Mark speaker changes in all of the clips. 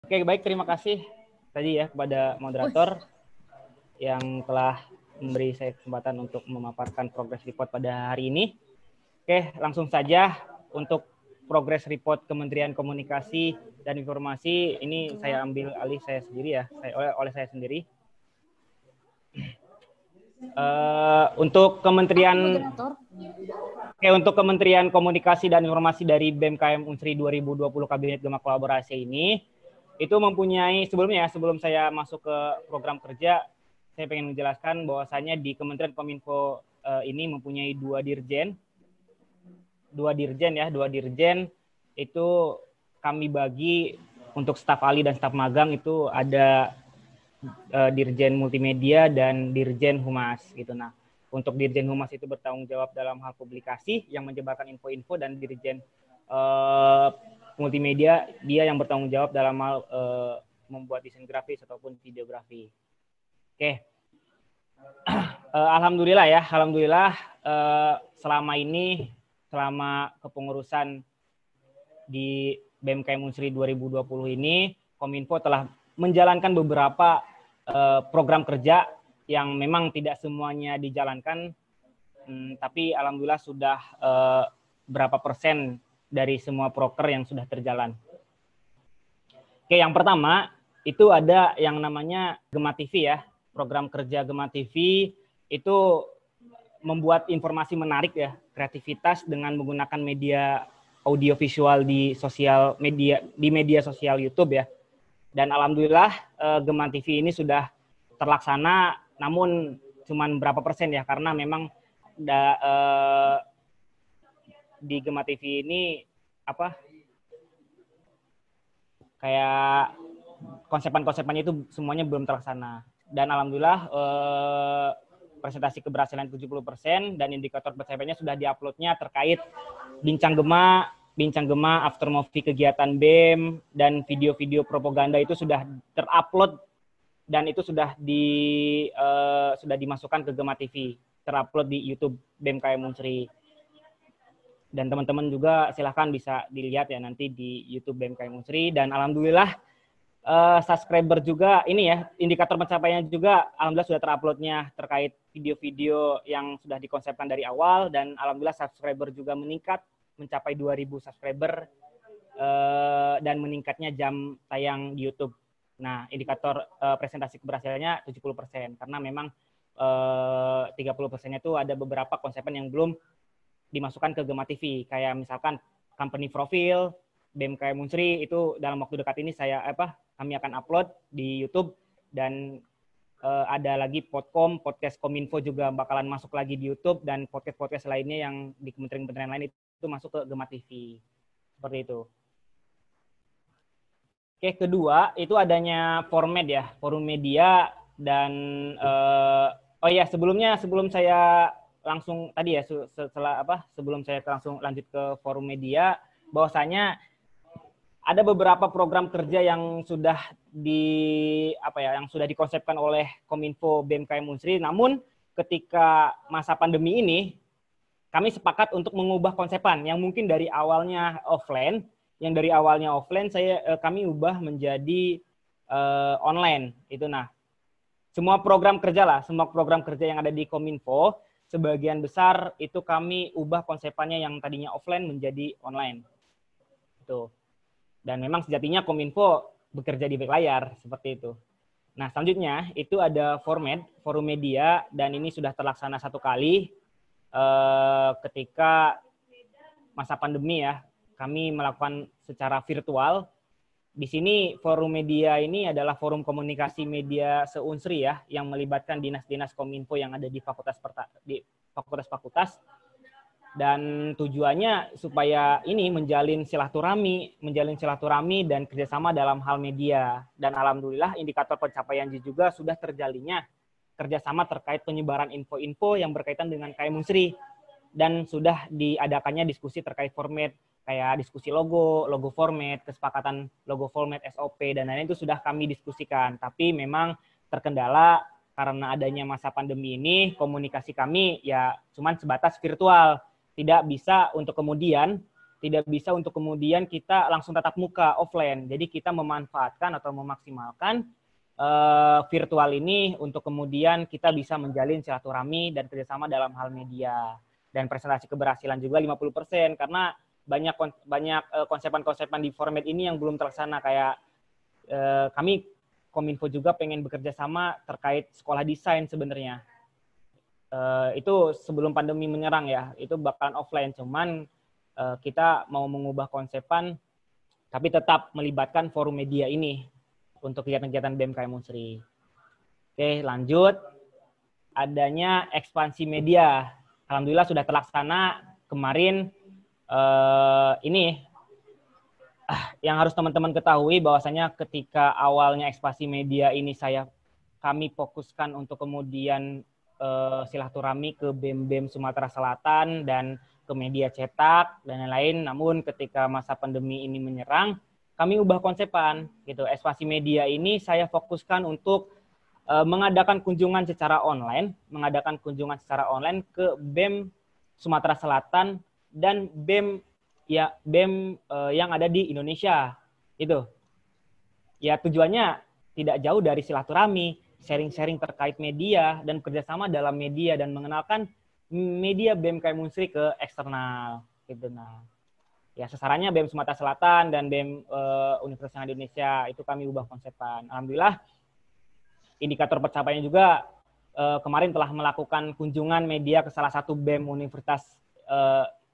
Speaker 1: Oke, baik, terima kasih tadi ya kepada moderator yang telah memberi saya kesempatan untuk memaparkan progress report pada hari ini. Oke, langsung saja untuk progress report Kementerian Komunikasi dan Informasi ini saya ambil alih saya sendiri ya, oleh saya sendiri. Untuk Kementerian Komunikasi dan Informasi dari BMKM Unsri 2020 Kabinet Gema Kolaborasi ini itu mempunyai sebelum saya masuk ke program kerja, saya pengen menjelaskan bahwasanya di Kementerian Kominfo ini mempunyai dua dirjen itu kami bagi untuk staf ahli dan staf magang itu ada dirjen multimedia dan dirjen humas gitu. Nah, untuk dirjen humas itu bertanggung jawab dalam hal publikasi yang menyebarkan info-info, dan dirjen multimedia dia yang bertanggung jawab dalam hal membuat desain grafis ataupun videografi. Oke. Alhamdulillah selama kepengurusan di BMKM Unsri 2020 ini Kominfo telah menjalankan beberapa program kerja yang memang tidak semuanya dijalankan, tapi alhamdulillah sudah berapa persen dari semua proker yang sudah terjalan. Oke, yang pertama itu ada yang namanya Gema TV ya. Program kerja Gema TV itu membuat informasi menarik ya, kreativitas dengan menggunakan media audiovisual di media sosial YouTube ya. Dan alhamdulillah Gema TV ini sudah terlaksana, namun cuman berapa persen ya, karena memang di Gema TV ini kayak konsepan-konsepannya itu semuanya belum terlaksana. Dan alhamdulillah presentasi keberhasilan 70% dan indikator pencapaiannya sudah diuploadnya terkait bincang Gema, after movie kegiatan BEM, dan video-video propaganda itu sudah terupload dan itu sudah dimasukkan ke Gema TV, terupload di YouTube BMKM Unsri. Dan teman-teman juga silahkan bisa dilihat ya nanti di YouTube BMKM Unsri. Dan alhamdulillah subscriber juga ini ya, indikator pencapaiannya juga alhamdulillah sudah teruploadnya terkait video-video yang sudah dikonsepkan dari awal, dan alhamdulillah subscriber juga meningkat mencapai 2.000 subscriber dan meningkatnya jam tayang di YouTube. Nah, indikator presentasi keberhasilannya 70%, karena memang 30%-nya itu ada beberapa konsepan yang belum dimasukkan ke Gema TV, kayak misalkan company profile BMKM Unsri itu dalam waktu dekat ini kami akan upload di YouTube, dan ada lagi podcast Kominfo juga bakalan masuk lagi di YouTube, dan podcast lainnya yang di kementerian-kementerian lain itu masuk ke Gema TV. Seperti itu. Oke, kedua itu adanya forum media dan sebelum saya langsung tadi ya, sebelum saya langsung lanjut ke forum media, bahwasanya ada beberapa program kerja yang sudah dikonsepkan oleh Kominfo BMKM Unsri, namun ketika masa pandemi ini kami sepakat untuk mengubah konsepan yang mungkin dari awalnya offline, kami ubah menjadi online. Itu semua program kerja yang ada di Kominfo sebagian besar itu kami ubah konsepannya yang tadinya offline menjadi online. Itu. Dan memang sejatinya Kominfo bekerja di balik layar seperti itu. Nah, selanjutnya itu ada forum media, dan ini sudah terlaksana 1 kali ketika masa pandemi ya. Kami melakukan secara virtual. Di sini forum media ini adalah forum komunikasi media se-Unsri ya, yang melibatkan dinas-dinas Kominfo yang ada di fakultas-fakultas, dan tujuannya supaya ini menjalin silaturahmi dan kerjasama dalam hal media. Dan alhamdulillah indikator pencapaian juga sudah terjalinnya kerjasama terkait penyebaran info-info yang berkaitan dengan KM Unsri, dan sudah diadakannya diskusi terkait format, kayak diskusi logo format, kesepakatan logo format, SOP, dan lain-lain itu sudah kami diskusikan. Tapi memang terkendala karena adanya masa pandemi ini, komunikasi kami ya cuman sebatas virtual. Tidak bisa untuk kemudian tidak bisa untuk kemudian kita langsung tatap muka offline. Jadi kita memanfaatkan atau memaksimalkan virtual ini untuk kemudian kita bisa menjalin silaturahmi dan kerjasama dalam hal media. Dan presentasi keberhasilan juga 50% karena banyak konsepan-konsepan di format ini yang belum terlaksana, kayak kami Kominfo juga pengen bekerja sama terkait sekolah desain sebenarnya. Itu sebelum pandemi menyerang ya, itu bakalan offline, cuman kita mau mengubah konsepan tapi tetap melibatkan forum media ini untuk kegiatan-kegiatan BMKM Unsri. Oke, lanjut. Adanya ekspansi media. Alhamdulillah sudah terlaksana kemarin. Ini yang harus teman-teman ketahui bahwasanya ketika awalnya ekspansi media ini kami fokuskan untuk kemudian silaturahmi ke BEM-BEM Sumatera Selatan dan ke media cetak dan lain-lain. Namun ketika masa pandemi ini menyerang, kami ubah konsepan gitu. Ekspansi media ini saya fokuskan untuk mengadakan kunjungan secara online ke BEM Sumatera Selatan dan BEM yang ada di Indonesia. Itu. Ya tujuannya tidak jauh dari silaturahmi, sharing-sharing terkait media dan kerjasama dalam media dan mengenalkan media BMKM Unsri ke eksternal. Gitu. Nah, ya sasarannya BEM Sumatera Selatan dan BEM Universitas Indonesia, itu kami ubah konsepan. Alhamdulillah indikator pencapaiannya juga kemarin telah melakukan kunjungan media ke salah satu BEM Universitas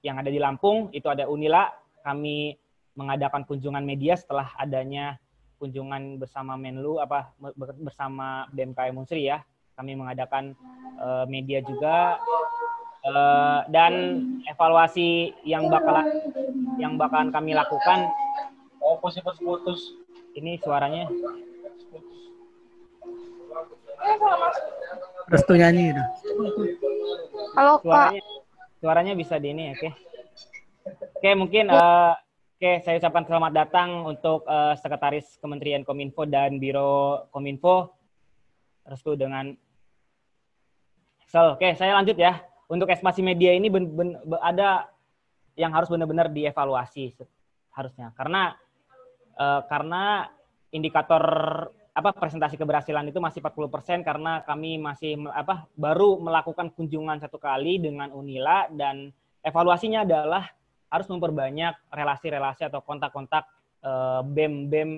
Speaker 1: yang ada di Lampung, itu ada Unila. Kami mengadakan kunjungan media setelah adanya kunjungan bersama Menlu bersama BMKM Unsri ya. Kami mengadakan media juga dan evaluasi yang bakalan kami lakukan.
Speaker 2: Oh, putus.
Speaker 1: Ini suaranya.
Speaker 3: Restu nyanyi itu.
Speaker 4: Halo Kak.
Speaker 1: Suaranya bisa di ini, oke. Oke, mungkin saya ucapkan selamat datang untuk Sekretaris Kementerian Kominfo dan Biro Kominfo. Restu dengan Excel. Oke, saya lanjut ya. Untuk ekspansi media ini ada yang harus benar-benar dievaluasi harusnya. Karena indikator presentasi keberhasilan itu masih 40% karena kami masih baru melakukan kunjungan satu kali dengan Unila, dan evaluasinya adalah harus memperbanyak relasi-relasi atau kontak-kontak BEM-BEM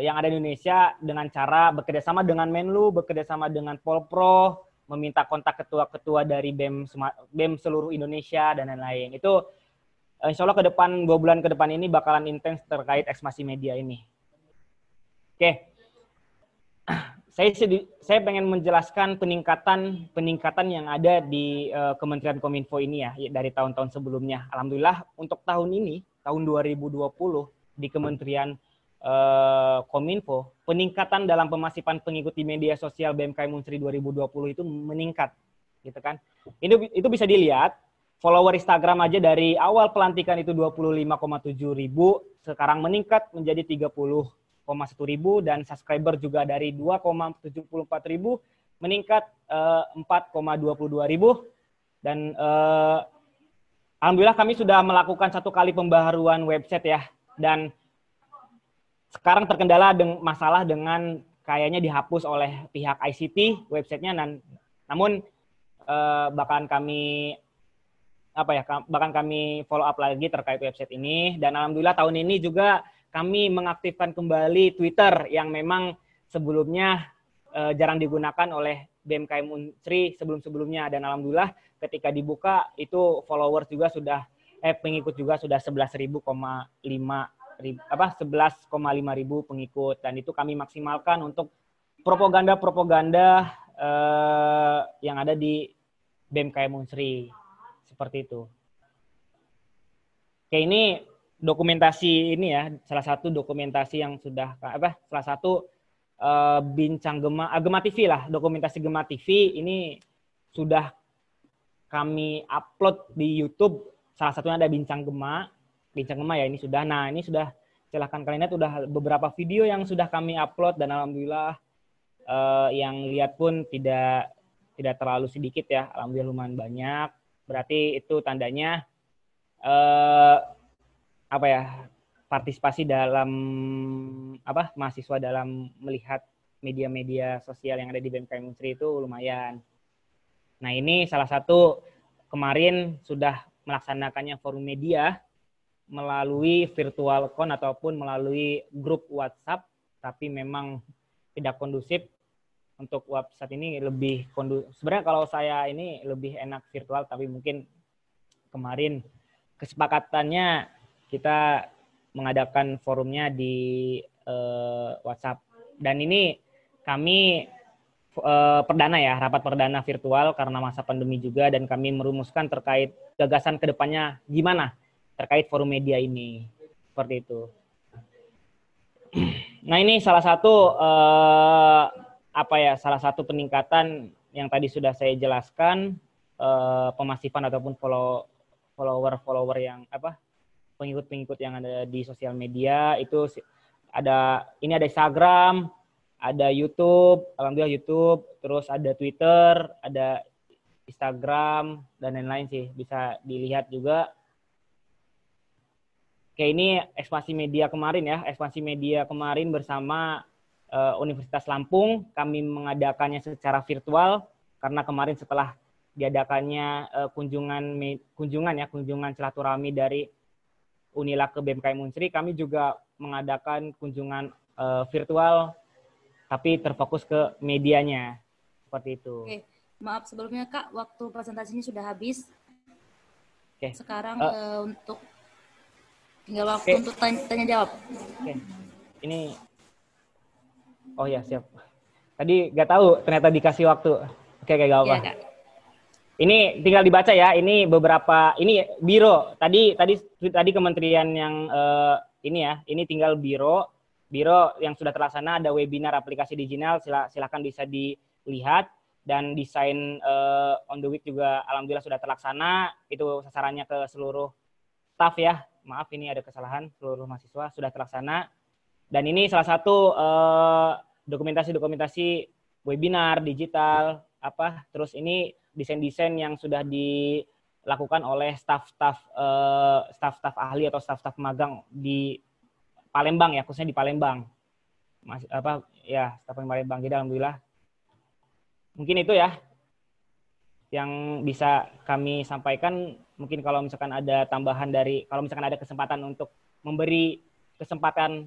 Speaker 1: yang ada di Indonesia dengan cara bekerjasama dengan Menlu, bekerjasama dengan Polpro, meminta kontak ketua-ketua dari BEM seluruh Indonesia dan lain-lain. Itu insya Allah 2 bulan ke depan ini bakalan intens terkait ekspansi media ini. Oke, saya pengen menjelaskan peningkatan yang ada di Kementerian Kominfo ini ya dari tahun-tahun sebelumnya. Alhamdulillah untuk tahun ini, tahun 2020 di Kementerian Kominfo, peningkatan dalam pemasipan pengikuti media sosial BMKM Unsri 2020 itu meningkat, gitu kan? Itu bisa dilihat. Follower Instagram aja dari awal pelantikan itu 25,7 ribu, sekarang meningkat menjadi 30,1 ribu, dan subscriber juga dari 2,74 ribu meningkat 4,22 ribu. Dan alhamdulillah kami sudah melakukan 1 kali pembaharuan website ya, dan sekarang terkendala masalah dengan kayaknya dihapus oleh pihak ICT websitenya, namun bahkan kami follow up lagi terkait website ini. Dan alhamdulillah tahun ini juga kami mengaktifkan kembali Twitter yang memang sebelumnya jarang digunakan oleh BMKM Unsri sebelum-sebelumnya, dan alhamdulillah ketika dibuka itu followers juga pengikut juga sudah 11,5 ribu pengikut, dan itu kami maksimalkan untuk propaganda yang ada di BMKM Unsri. Seperti itu. Oke, ini dokumentasi ini ya, salah satu dokumentasi yang sudah salah satu bincang Gema TV lah, dokumentasi Gema TV ini sudah kami upload di YouTube. Salah satunya ada bincang Gema ya, ini sudah. Nah, ini sudah, silahkan kalian lihat, udah beberapa video yang sudah kami upload, dan alhamdulillah yang lihat pun tidak terlalu sedikit ya, alhamdulillah lumayan banyak. Berarti itu tandanya eh, apa ya, partisipasi dalam mahasiswa dalam melihat media-media sosial yang ada di BMKM Unsri itu lumayan. Nah, ini salah satu kemarin sudah melaksanakannya forum media melalui virtual con ataupun melalui grup WhatsApp, tapi memang tidak kondusif. Untuk WhatsApp ini lebih kondusif. Sebenarnya kalau saya ini lebih enak virtual, tapi mungkin kemarin kesepakatannya kita mengadakan forumnya di WhatsApp. Dan ini kami perdana ya, rapat perdana virtual karena masa pandemi juga, dan kami merumuskan terkait gagasan kedepannya gimana terkait forum media ini. Seperti itu. Nah, ini salah satu salah satu peningkatan yang tadi sudah saya jelaskan, pemasifan ataupun follower yang pengikut-pengikut yang ada di sosial media itu ada Instagram, ada YouTube, alhamdulillah YouTube, terus ada Twitter, ada Instagram dan lain-lain sih, bisa dilihat juga. Oke, ini ekspansi media kemarin bersama Universitas Lampung. Kami mengadakannya secara virtual karena kemarin setelah diadakannya kunjungan silaturahmi dari Unila ke BMKM Unsri, kami juga mengadakan kunjungan virtual tapi terfokus ke medianya. Seperti itu.
Speaker 3: Oke, maaf sebelumnya Kak, waktu presentasinya sudah habis.
Speaker 1: Oke.
Speaker 3: Sekarang untuk tinggal waktu untuk tanya jawab.
Speaker 1: Oke. Ini oh ya, siap. Tadi nggak tahu ternyata dikasih waktu. Oke, gak apa-apa.
Speaker 3: Iya, Kak.
Speaker 1: Ini tinggal dibaca ya. Ini beberapa, ini biro. Tadi kementerian yang ini ya. Ini tinggal biro yang sudah terlaksana, ada webinar aplikasi digital. Silakan bisa dilihat, dan desain on the week juga alhamdulillah sudah terlaksana. Itu sasarannya ke seluruh staff ya. Maaf, ini ada kesalahan, seluruh mahasiswa sudah terlaksana. Dan ini salah satu dokumentasi webinar digital terus ini desain-desain yang sudah dilakukan oleh staf-staf ahli atau staf-staf magang di Palembang ya, khususnya di Palembang. Staf Palembang. Jadi alhamdulillah. Mungkin itu ya yang bisa kami sampaikan. Mungkin kalau misalkan ada tambahan kalau misalkan ada kesempatan untuk memberi kesempatan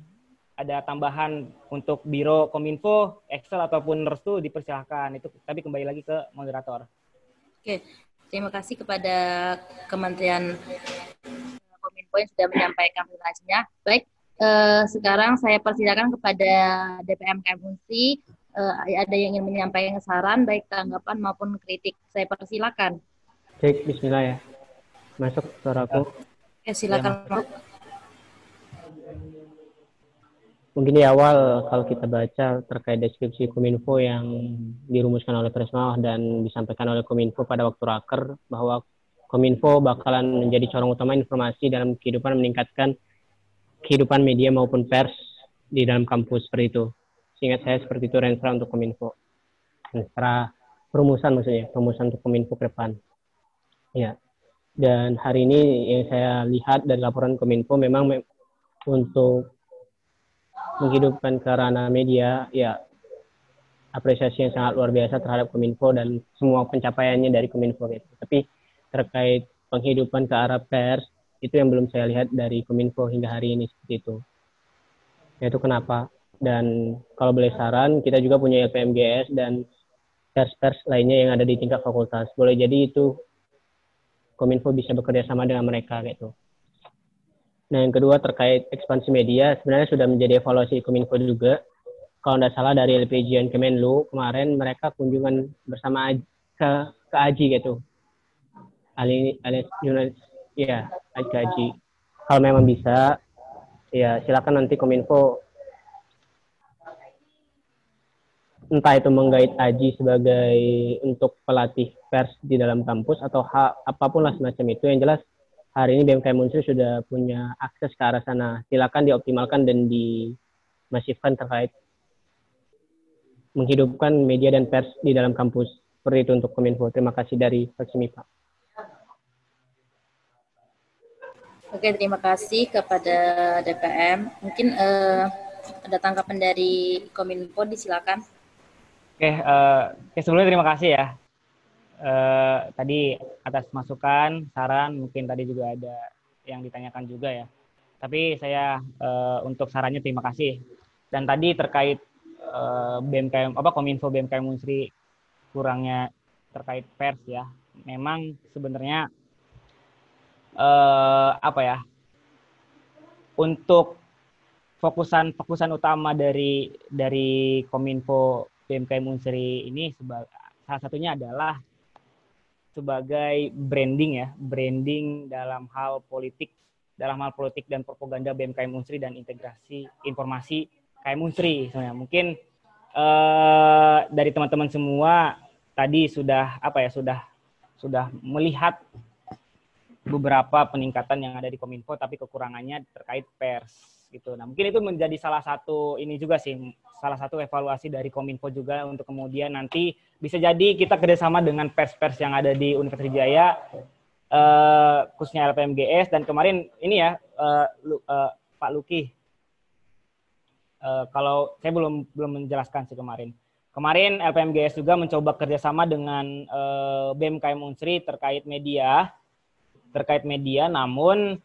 Speaker 1: ada tambahan untuk Biro Kominfo, Excel ataupun Restu, dipersilahkan. Itu tapi kembali lagi ke moderator.
Speaker 3: Oke, terima kasih kepada Kementerian Kominfo yang sudah menyampaikan presentasinya. Baik, sekarang saya persilakan kepada DPMKM Unsri. Ada yang ingin menyampaikan saran, baik tanggapan maupun kritik. Saya persilakan.
Speaker 5: Cek, bismillah ya. Masuk suaraku.
Speaker 3: Oke, silakan. Ya,
Speaker 5: mungkin di awal kalau kita baca terkait deskripsi Kominfo yang dirumuskan oleh Presma dan disampaikan oleh Kominfo pada waktu raker, bahwa Kominfo bakalan menjadi corong utama informasi dalam kehidupan, meningkatkan kehidupan media maupun pers di dalam kampus, seperti itu. Seingat saya seperti itu Renstra untuk Kominfo. Renstra perumusan untuk Kominfo ke depan. Ya. Dan hari ini yang saya lihat dari laporan Kominfo memang untuk menghidupkan ke ranah media, ya apresiasi yang sangat luar biasa terhadap Kominfo dan semua pencapaiannya dari Kominfo gitu. Tapi terkait penghidupan ke arah pers, itu yang belum saya lihat dari Kominfo hingga hari ini, seperti itu. Yaitu kenapa? Dan kalau boleh saran, kita juga punya LPMGS dan pers-pers lainnya yang ada di tingkat fakultas. Boleh jadi itu Kominfo bisa bekerja sama dengan mereka gitu. Nah, yang kedua terkait ekspansi media, sebenarnya sudah menjadi evaluasi Kominfo juga. Kalau tidak salah dari LPJN Kemenlu, kemarin mereka kunjungan bersama ke AJI gitu. Ke AJI. Kalau memang bisa, ya silakan nanti Kominfo entah itu menggait AJI sebagai untuk pelatih pers di dalam kampus atau apapun lah semacam itu. Yang jelas hari ini BMKM Unsri sudah punya akses ke arah sana. Silakan dioptimalkan dan dimasifkan terkait menghidupkan media dan pers di dalam kampus. Seperti itu untuk Kominfo. Terima kasih dari fraksi MIPA.
Speaker 3: Oke, terima kasih kepada DPM. Mungkin ada tanggapan dari Kominfo, disilakan.
Speaker 1: Oke, sebelumnya terima kasih ya. Tadi atas masukan, saran, mungkin tadi juga ada yang ditanyakan juga ya. Tapi saya untuk sarannya terima kasih. Dan tadi terkait BMKM Kominfo BMKM Unsri kurangnya terkait pers ya. Memang sebenarnya untuk fokusan utama dari Kominfo BMKM Unsri ini salah satunya adalah sebagai branding dalam hal politik dan propaganda BMKM Unsri dan integrasi informasi KM Unsri. Sebenarnya mungkin dari teman-teman semua tadi sudah melihat beberapa peningkatan yang ada di Kominfo, tapi kekurangannya terkait pers gitu. Nah, mungkin itu menjadi salah satu evaluasi dari Kominfo juga untuk kemudian nanti bisa jadi kita kerjasama dengan pers-pers yang ada di Universitas Wijaya, khususnya LPMGS, dan kemarin ini ya Pak Luki, kalau saya belum menjelaskan sih kemarin LPMGS juga mencoba kerjasama dengan BMKM Unsri terkait media, namun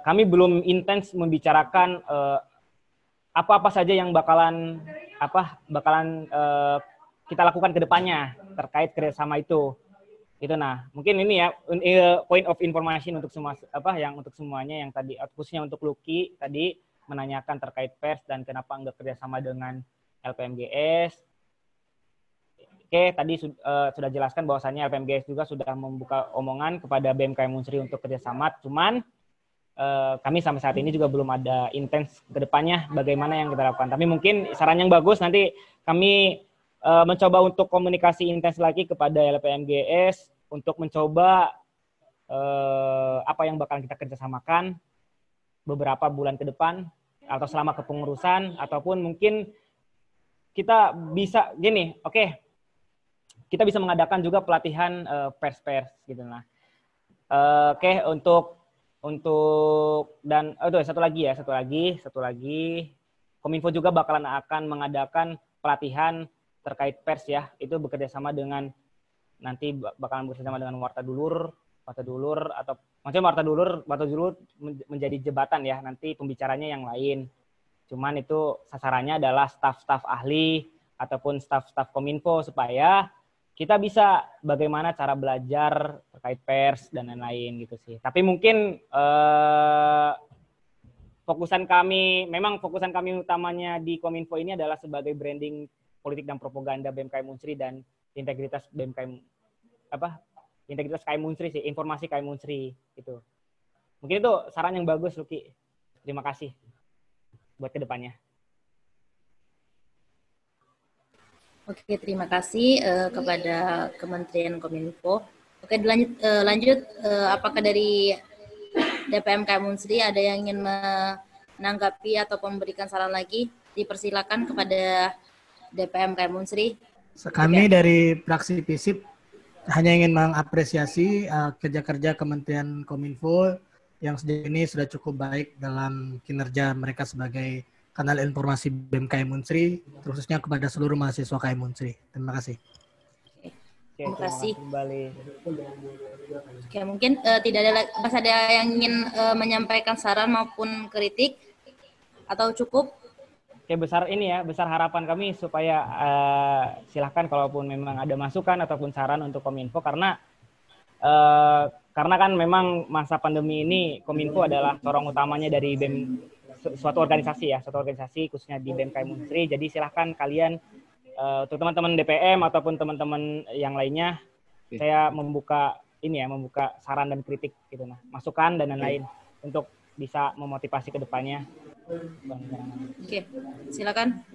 Speaker 1: kami belum intens membicarakan apa saja yang bakalan kita lakukan ke depannya terkait kerjasama itu. Nah, mungkin ini ya point of information untuk semua untuk semuanya yang tadi, khususnya untuk Luki tadi menanyakan terkait pers dan kenapa enggak kerjasama dengan LPMGS. Oke, tadi sudah jelaskan bahwasannya LPMGS juga sudah membuka omongan kepada BMKM Unsri untuk kerjasama. Cuman kami sampai saat ini juga belum ada intens ke depannya bagaimana yang kita lakukan. Tapi mungkin saran yang bagus nanti kami mencoba untuk komunikasi intens lagi kepada LPMGS untuk mencoba apa yang bakal kita kerjasamakan beberapa bulan ke depan atau selama kepengurusan, ataupun mungkin kita bisa kita bisa mengadakan juga pelatihan pers-pers gitu. Nah, satu lagi Kominfo juga akan mengadakan pelatihan terkait pers ya. Itu bekerjasama dengan Warta Dulur atau maksudnya Warta Dulur menjadi jembatan ya, nanti pembicaranya yang lain. Cuman itu sasarannya adalah staf-staf ahli ataupun staf-staf Kominfo supaya kita bisa bagaimana cara belajar terkait pers dan lain-lain gitu sih. Tapi mungkin fokusan kami utamanya di Kominfo ini adalah sebagai branding politik dan propaganda BMKM Unsri dan integritas KM Unsri sih, informasi KM Unsri gitu. Mungkin itu saran yang bagus, Luki. Terima kasih buat kedepannya.
Speaker 3: Oke, terima kasih kepada Kementerian Kominfo. Oke, lanjut. Apakah dari DPM KM Unsri ada yang ingin menanggapi atau memberikan saran lagi? Dipersilakan kepada DPM KM Unsri.
Speaker 6: Kami dari fraksi FISIP hanya ingin mengapresiasi kerja-kerja Kementerian Kominfo yang sejauh ini sudah cukup baik dalam kinerja mereka sebagai kanal informasi BMKM Unsri, khususnya kepada seluruh mahasiswa KM Unsri. Terima kasih.
Speaker 3: Terima kasih. Oke, mungkin tidak ada yang ingin menyampaikan saran maupun kritik atau cukup?
Speaker 1: Oke, besar harapan kami supaya silahkan kalaupun memang ada masukan ataupun saran untuk Kominfo, karena kan memang masa pandemi ini Kominfo adalah corong utamanya dari suatu organisasi khususnya di BMKM Unsri. Jadi silahkan kalian untuk teman-teman DPM ataupun teman-teman yang lainnya, saya membuka saran dan kritik gitu, masukan dan lain-lain untuk bisa memotivasi ke depannya.
Speaker 3: Oke, silakan.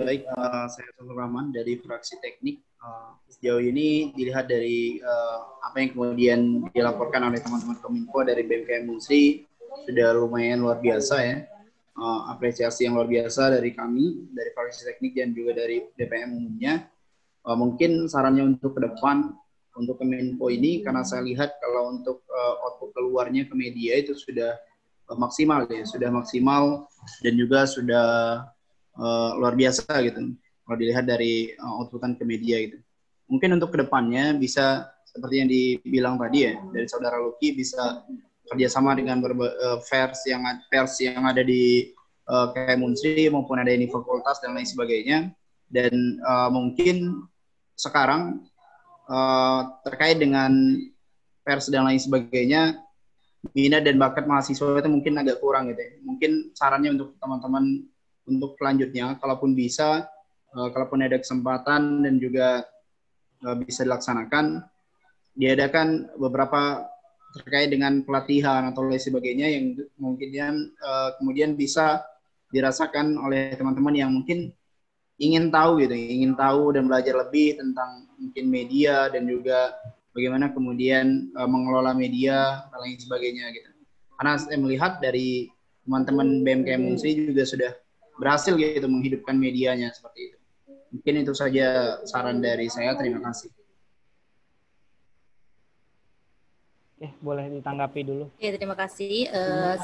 Speaker 7: Baik, saya Sultan Rahman dari fraksi teknik. Sejauh ini dilihat dari apa yang kemudian dilaporkan oleh teman-teman Kominfo dari BMKM Unsri sudah lumayan luar biasa ya. Apresiasi yang luar biasa dari kami, dari fraksi teknik dan juga dari DPM umumnya. Mungkin sarannya untuk ke depan untuk Kominfo ini, karena saya lihat kalau untuk output keluarnya ke media itu sudah maksimal ya, sudah maksimal dan juga sudah luar biasa gitu kalau dilihat dari outputan ke media gitu. Mungkin untuk kedepannya bisa seperti yang dibilang tadi ya dari saudara Lucky, bisa kerjasama dengan pers yang ada di KM Unsri maupun ada di fakultas dan lain sebagainya. Dan mungkin sekarang terkait dengan pers dan lain sebagainya, minat dan bakat mahasiswa itu mungkin agak kurang gitu ya. Mungkin sarannya untuk teman-teman untuk selanjutnya, kalaupun bisa, kalaupun ada kesempatan dan juga bisa dilaksanakan, diadakan beberapa terkait dengan pelatihan atau lain sebagainya yang mungkin kemudian bisa dirasakan oleh teman-teman yang mungkin ingin tahu gitu, ingin tahu dan belajar lebih tentang mungkin media dan juga bagaimana kemudian mengelola media dan lain sebagainya gitu. Karena saya melihat dari teman-teman BMKM Unsri juga sudah berhasil gitu menghidupkan medianya seperti itu. Mungkin itu saja saran dari saya. Terima kasih.
Speaker 1: Boleh ditanggapi dulu.
Speaker 3: Oke, terima kasih.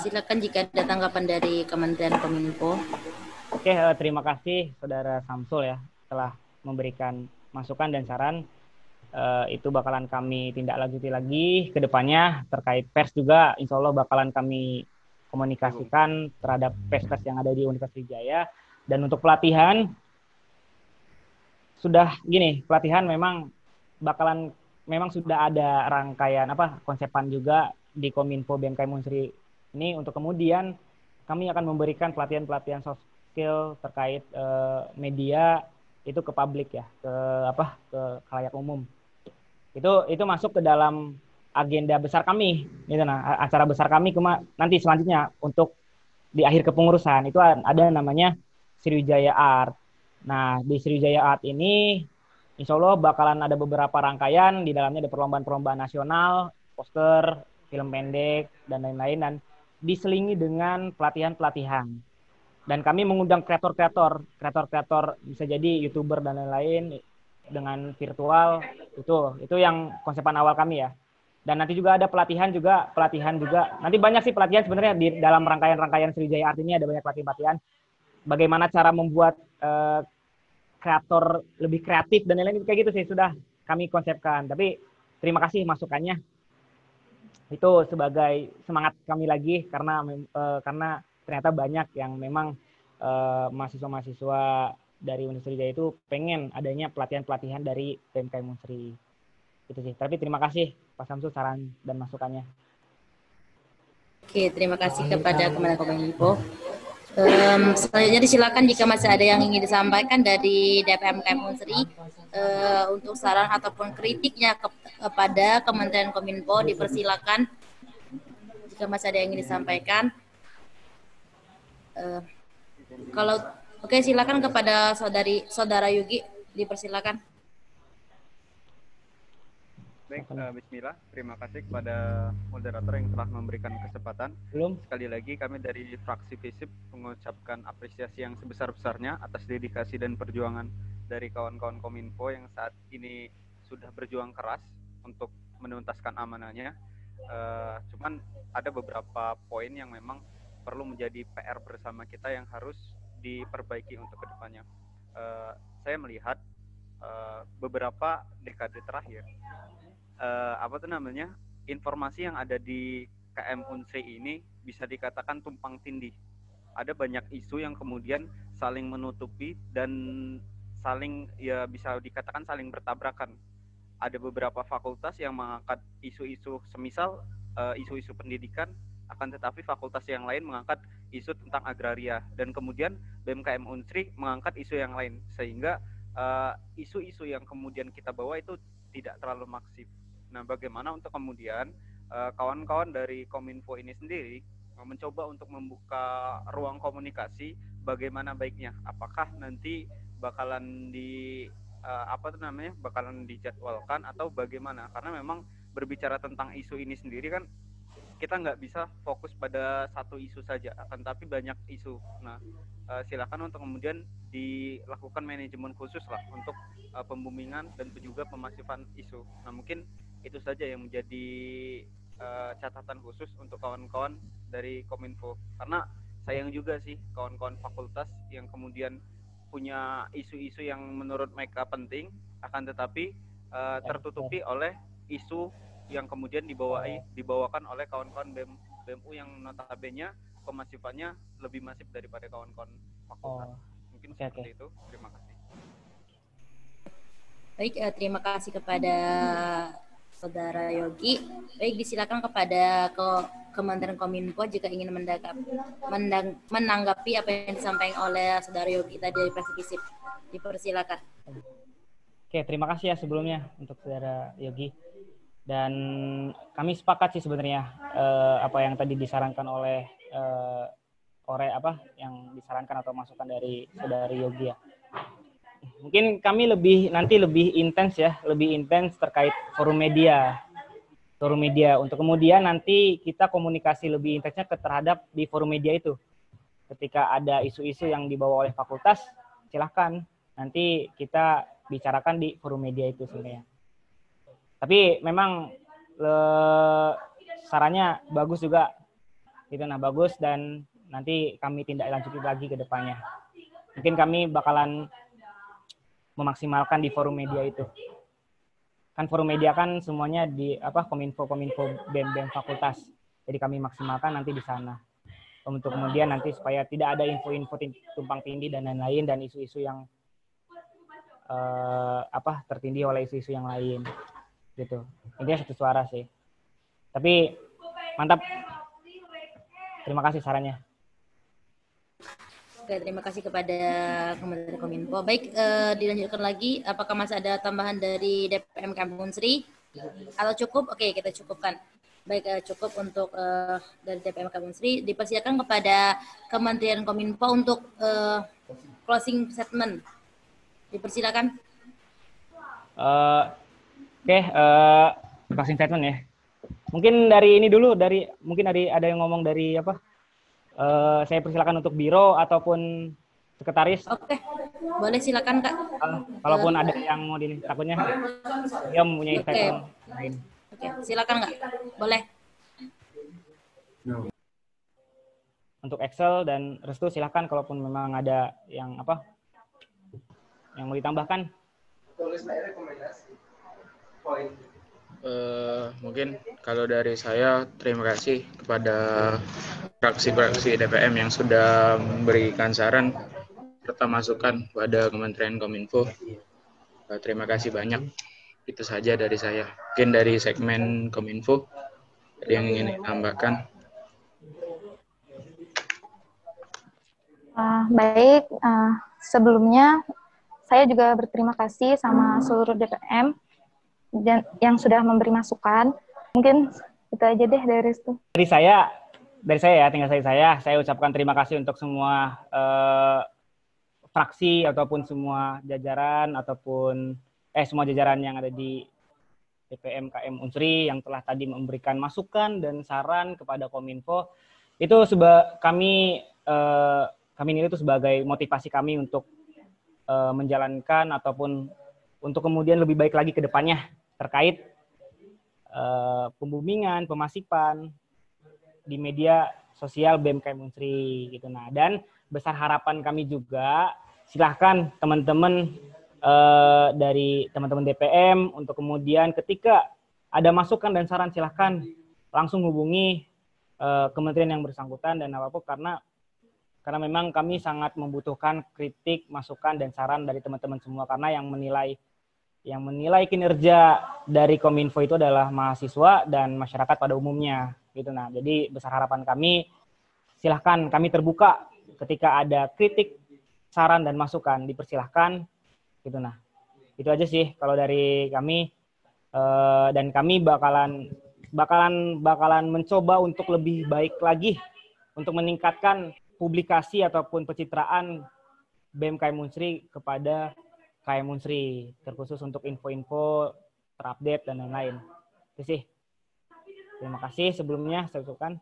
Speaker 3: Silakan jika ada tanggapan dari Kementerian Kominfo.
Speaker 1: Oke, terima kasih Saudara Samsul ya telah memberikan masukan dan saran. Itu bakalan kami tindak lanjuti lagi ke depannya. Terkait pers juga insya Allah bakalan kami komunikasikan terhadap pers yang ada di Universitas Sriwijaya. Dan untuk pelatihan, pelatihan memang sudah ada rangkaian konsepan juga di Kominfo BMKM Unsri ini, untuk kemudian kami akan memberikan pelatihan soft skill terkait media itu ke publik ya, ke khalayak umum. Itu masuk ke dalam agenda besar kami gitu. Nah, acara besar kami nanti selanjutnya untuk di akhir kepengurusan itu ada namanya Sriwijaya Art. Nah, di Sriwijaya Art ini insya Allah bakalan ada beberapa rangkaian, di dalamnya ada perlombaan-perlombaan nasional, poster, film pendek, dan lain-lain, dan diselingi dengan pelatihan-pelatihan. Dan kami mengundang kreator-kreator bisa jadi YouTuber dan lain-lain dengan virtual, itu yang konsepan awal kami ya. Dan nanti juga ada pelatihan juga, nanti banyak sih pelatihan sebenarnya di dalam rangkaian Sriwijaya Art ini, ada banyak pelatihan. Bagaimana cara membuat kreator lebih kreatif dan lain-lain kayak gitu sih sudah kami konsepkan. Tapi terima kasih masukannya. Itu sebagai semangat kami lagi karena ternyata banyak yang memang mahasiswa-mahasiswa dari Universitas Sriwijaya itu pengen adanya pelatihan-pelatihan dari BMKM Unsri. Itu sih. Tapi terima kasih Pak Samsul saran dan masukannya.
Speaker 3: Oke, terima kasih kepada Kementerian Kominfo. Selanjutnya disilakan jika masih ada yang ingin disampaikan dari DPM KM Unsri untuk saran ataupun kritiknya kepada Kementerian Kominfo, dipersilakan jika masih ada yang ingin disampaikan. Oke, silakan kepada saudara Yugi, dipersilakan.
Speaker 8: Baik, bismillah. Terima kasih kepada moderator yang telah memberikan kesempatan. Sekali lagi kami dari fraksi FISIP mengucapkan apresiasi yang sebesar-besarnya atas dedikasi dan perjuangan dari kawan-kawan Kominfo yang saat ini sudah berjuang keras untuk menuntaskan amanahnya. Cuman ada beberapa poin yang memang perlu menjadi PR bersama kita yang harus diperbaiki untuk kedepannya. Saya melihat beberapa dekade terakhir informasi yang ada di KM Unsri ini bisa dikatakan tumpang tindih. Ada banyak isu yang kemudian saling menutupi dan bisa dikatakan saling bertabrakan. Ada beberapa fakultas yang mengangkat isu-isu semisal isu-isu pendidikan, akan tetapi fakultas yang lain mengangkat isu tentang agraria, dan kemudian BMKM Unsri mengangkat isu yang lain, sehingga isu-isu yang kemudian kita bawa itu tidak terlalu masif. Nah, bagaimana untuk kemudian kawan-kawan dari Kominfo ini sendiri mencoba untuk membuka ruang komunikasi bagaimana baiknya? Apakah nanti bakalan bakalan dijadwalkan atau bagaimana? Karena memang berbicara tentang isu ini sendiri kan kita nggak bisa fokus pada satu isu saja, akan tapi banyak isu. Nah, silakan untuk kemudian dilakukan manajemen khusus lah untuk pembumingan dan juga pemasifan isu. Nah, mungkin itu saja yang menjadi catatan khusus untuk kawan-kawan dari Kominfo. Karena sayang juga sih kawan-kawan fakultas yang kemudian punya isu-isu yang menurut mereka penting, akan tetapi tertutupi oleh isu yang kemudian dibawakan oleh kawan-kawan BMU yang notabene pemasifannya lebih masif daripada kawan-kawan fakultas. Mungkin seperti itu. Terima kasih.
Speaker 3: Baik, terima kasih kepada Saudara Yogi. Baik, disilakan kepada Kementerian Kominfo jika ingin menanggapi apa yang disampaikan oleh Saudara Yogi tadi dari Fraksi FISIP. Dipersilakan.
Speaker 1: Oke, terima kasih ya sebelumnya untuk Saudara Yogi. Dan kami sepakat sih sebenarnya apa yang tadi disarankan oleh yang disarankan atau masukan dari Saudara Yogi ya. Mungkin kami lebih intens terkait forum media untuk kemudian nanti kita komunikasi lebih intensnya terhadap di forum media itu. Ketika ada isu-isu yang dibawa oleh fakultas, silahkan nanti kita bicarakan di forum media itu sebenarnya. Tapi memang sarannya bagus juga, gitu. Nah, bagus, dan nanti kami tindak lanjuti lagi ke depannya. Mungkin kami bakalan memaksimalkan di forum media itu. Kan forum media kan semuanya di Kominfo BEM fakultas. Jadi kami maksimalkan nanti di sana. Untuk kemudian nanti supaya tidak ada info-info tumpang tindih dan lain-lain dan isu-isu yang tertindih oleh isu-isu yang lain. Gitu. Intinya satu suara sih. Tapi mantap. Terima kasih sarannya.
Speaker 3: Oke, terima kasih kepada Kementerian Kominfo. Baik, dilanjutkan lagi. Apakah masih ada tambahan dari DPM Unsri? Atau cukup? Oke, kita cukupkan. Baik, cukup untuk dari DPM Unsri. Dipersilakan kepada Kementerian Kominfo untuk closing statement. Dipersilakan.
Speaker 1: Closing statement ya. Mungkin dari ini dulu, ada yang ngomong dari saya persilakan untuk biro ataupun sekretaris.
Speaker 3: Oke, boleh silakan Kak.
Speaker 1: Kalaupun ada yang mau takutnya dia mempunyai statement lain.
Speaker 3: Oke, silakan Kak. Boleh.
Speaker 1: Untuk Excel dan Restu silakan kalaupun memang ada yang yang mau ditambahkan.
Speaker 9: Mungkin kalau dari saya terima kasih kepada fraksi-fraksi DPM yang sudah memberikan saran serta masukan pada Kementerian Kominfo. Terima kasih banyak. Itu saja dari saya. Mungkin dari segmen Kominfo ada yang ingin ditambahkan.
Speaker 4: Baik, sebelumnya saya juga berterima kasih sama seluruh DPM dan yang sudah memberi masukan. Mungkin itu aja deh dari Restu.
Speaker 1: Dari saya ya, tinggal saya ucapkan terima kasih untuk semua fraksi ataupun semua jajaran semua jajaran yang ada di DPM KM Unsri yang telah tadi memberikan masukan dan saran kepada Kominfo. Itu kami ini itu sebagai motivasi kami untuk menjalankan ataupun untuk kemudian lebih baik lagi ke depannya terkait pembumingan, pemasifan di media sosial BEM KM Unsri gitu. Nah, dan besar harapan kami juga silahkan teman-teman dari teman-teman DPM untuk kemudian ketika ada masukan dan saran silahkan langsung hubungi kementerian yang bersangkutan dan apapun karena memang kami sangat membutuhkan kritik, masukan dan saran dari teman-teman semua karena yang menilai kinerja dari Kominfo itu adalah mahasiswa dan masyarakat pada umumnya gitu. Nah, jadi besar harapan kami silahkan kami terbuka ketika ada kritik, saran dan masukan dipersilahkan gitu. Nah, itu aja sih kalau dari kami dan kami bakalan mencoba untuk lebih baik lagi untuk meningkatkan publikasi ataupun pencitraan BEM KM Unsri kepada KM Unsri, terkhusus untuk info-info terupdate dan lain-lain. Itu sih. Terima kasih sebelumnya saya ucapkan.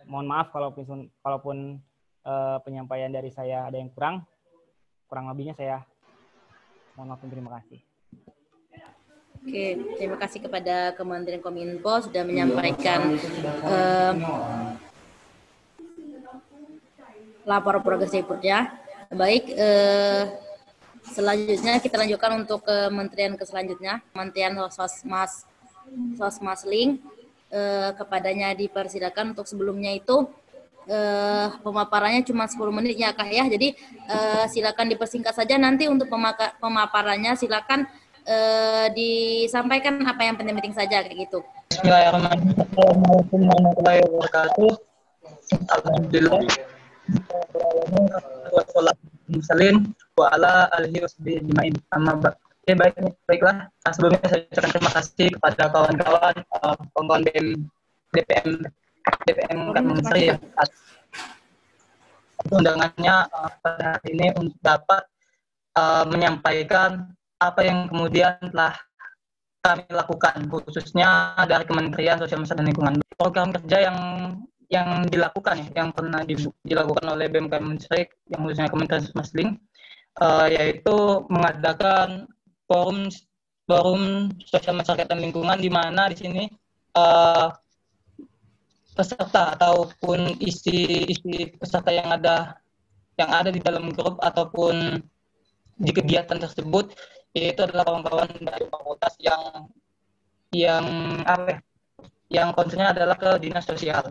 Speaker 1: Mohon maaf kalaupun penyampaian dari saya ada yang kurang lebihnya saya mohon maaf dan terima kasih.
Speaker 3: Oke, terima kasih kepada Kementerian Kominfo sudah menyampaikan laporan progres reportnya. Baik, selanjutnya kita lanjutkan untuk kementerian selanjutnya, Kementerian Sosmaslink. Kepadanya dipersilakan. Untuk sebelumnya itu pemaparannya cuma 10 menit ya Kak ya. Jadi silakan dipersingkat saja. Nanti untuk pemaparannya silakan disampaikan apa yang penting-penting saja kayak gitu.
Speaker 10: Bismillahirrahmanirrahim. Assalamualaikum warahmatullahi wabarakatuh. Alhamdulillah. Wassalam wa ala alihi washabihi ajmain. Baiklah. Sebelumnya saya ucapkan terima kasih kepada kawan-kawan DPM Kementerian ya, atas undangannya pada hari ini untuk dapat menyampaikan apa yang kemudian telah kami lakukan, khususnya dari Kementerian Sosial dan Lingkungan. Program kerja yang dilakukan yang pernah dilakukan oleh BMK Mensrik, yang khususnya Kementerian Sosmaslink, yaitu mengadakan forum sosial masyarakat dan lingkungan, di mana di sini peserta ataupun isi peserta yang ada di dalam grup ataupun di kegiatan tersebut itu adalah kawan-kawan dari fakultas yang concernnya adalah ke dinas sosial.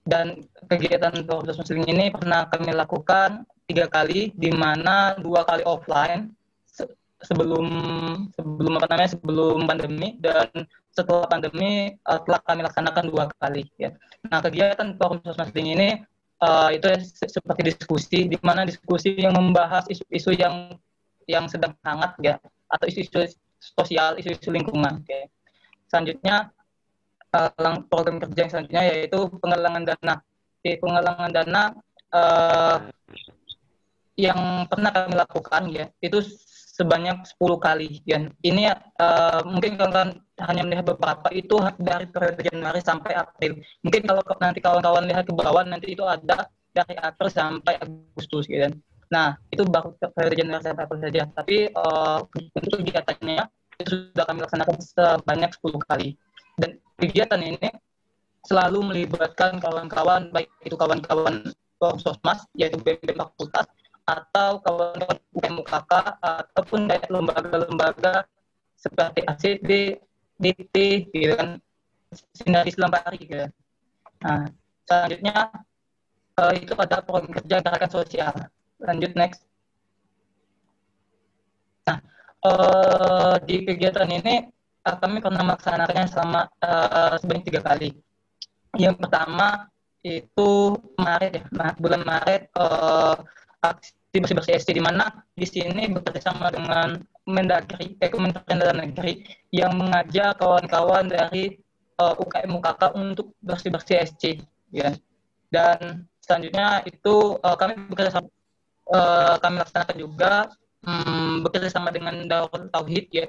Speaker 10: Dan kegiatan forum sosial ini pernah kami lakukan 3 kali, di mana 2 kali offline sebelum pandemi, dan setelah pandemi telah kami laksanakan 2 kali ya. Nah, kegiatan forum sosmaslink ini itu seperti diskusi, di mana diskusi yang membahas isu-isu yang sedang hangat ya, atau isu-isu sosial, isu-isu lingkungan. Okay. Selanjutnya program kerja yang selanjutnya yaitu penggalangan dana. Penggalangan dana yang pernah kami lakukan ya, itu sebanyak 10 kali. Dan ini mungkin kalian hanya melihat beberapa, itu dari periode Januari sampai April. Mungkin kalau nanti kawan-kawan lihat ke bawah, nanti itu ada dari April sampai Agustus gitu. Nah, itu baru periode Januari sampai April saja. Tapi untuk kegiatannya itu sudah kami laksanakan sebanyak 10 kali. Dan kegiatan ini selalu melibatkan kawan-kawan, baik itu kawan-kawan Sosmas, yaitu BEM fakultas, atau kawan-kawan UMUKK, ataupun dari lembaga-lembaga seperti ACD, DT, gitu kan, Sinaris Lambari, gitu. Nah, selanjutnya itu pada program kerja gerakan sosial. Lanjut next. Nah, di kegiatan ini kami pernah melaksanakannya selama sebanyak 3 kali. Yang pertama itu Maret ya, bulan Maret, aksi bersih-bersih SC, di mana di sini bekerjasama dengan Kementerian Dalam Negeri yang mengajak kawan-kawan dari UKM UKK untuk bersih-bersih SC ya. Dan selanjutnya itu kami laksanakan juga bekerjasama dengan Darul Tauhid ya,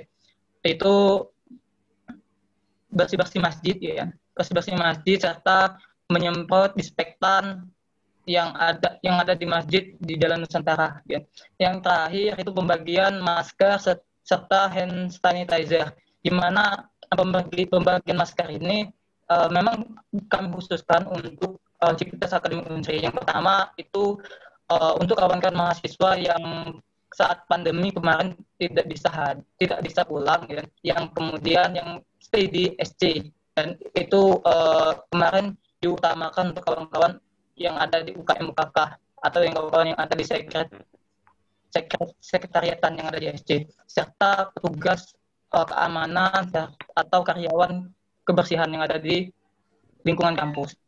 Speaker 10: itu bersih-bersih masjid ya, bersih-bersih masjid serta menyemprot disinfektan yang ada di masjid di Jalan Nusantara ya. Yang terakhir itu pembagian masker serta hand sanitizer, di mana pembagian masker ini memang kami khususkan untuk Civitas Akademik Unsri. Yang pertama itu untuk kawan-kawan mahasiswa yang saat pandemi kemarin tidak bisa pulang ya, yang kemudian yang stay di SC, dan itu kemarin diutamakan untuk kawan-kawan yang ada di UKM UKK atau yang kawan-kawan yang ada di sekretariatan yang ada di SC, serta petugas keamanan atau karyawan kebersihan yang ada di lingkungan kampus.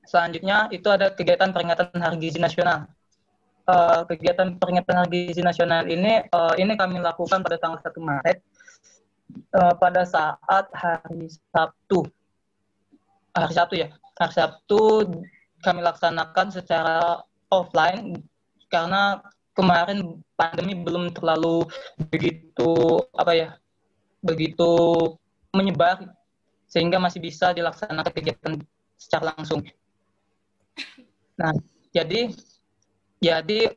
Speaker 10: Selanjutnya itu ada kegiatan peringatan Hari Gizi Nasional. Kegiatan peringatan Hari Gizi Nasional ini kami lakukan pada tanggal 1 Maret pada saat hari Sabtu kami laksanakan secara offline, karena kemarin pandemi belum terlalu begitu menyebar sehingga masih bisa dilaksanakan kegiatan secara langsung. Nah, jadi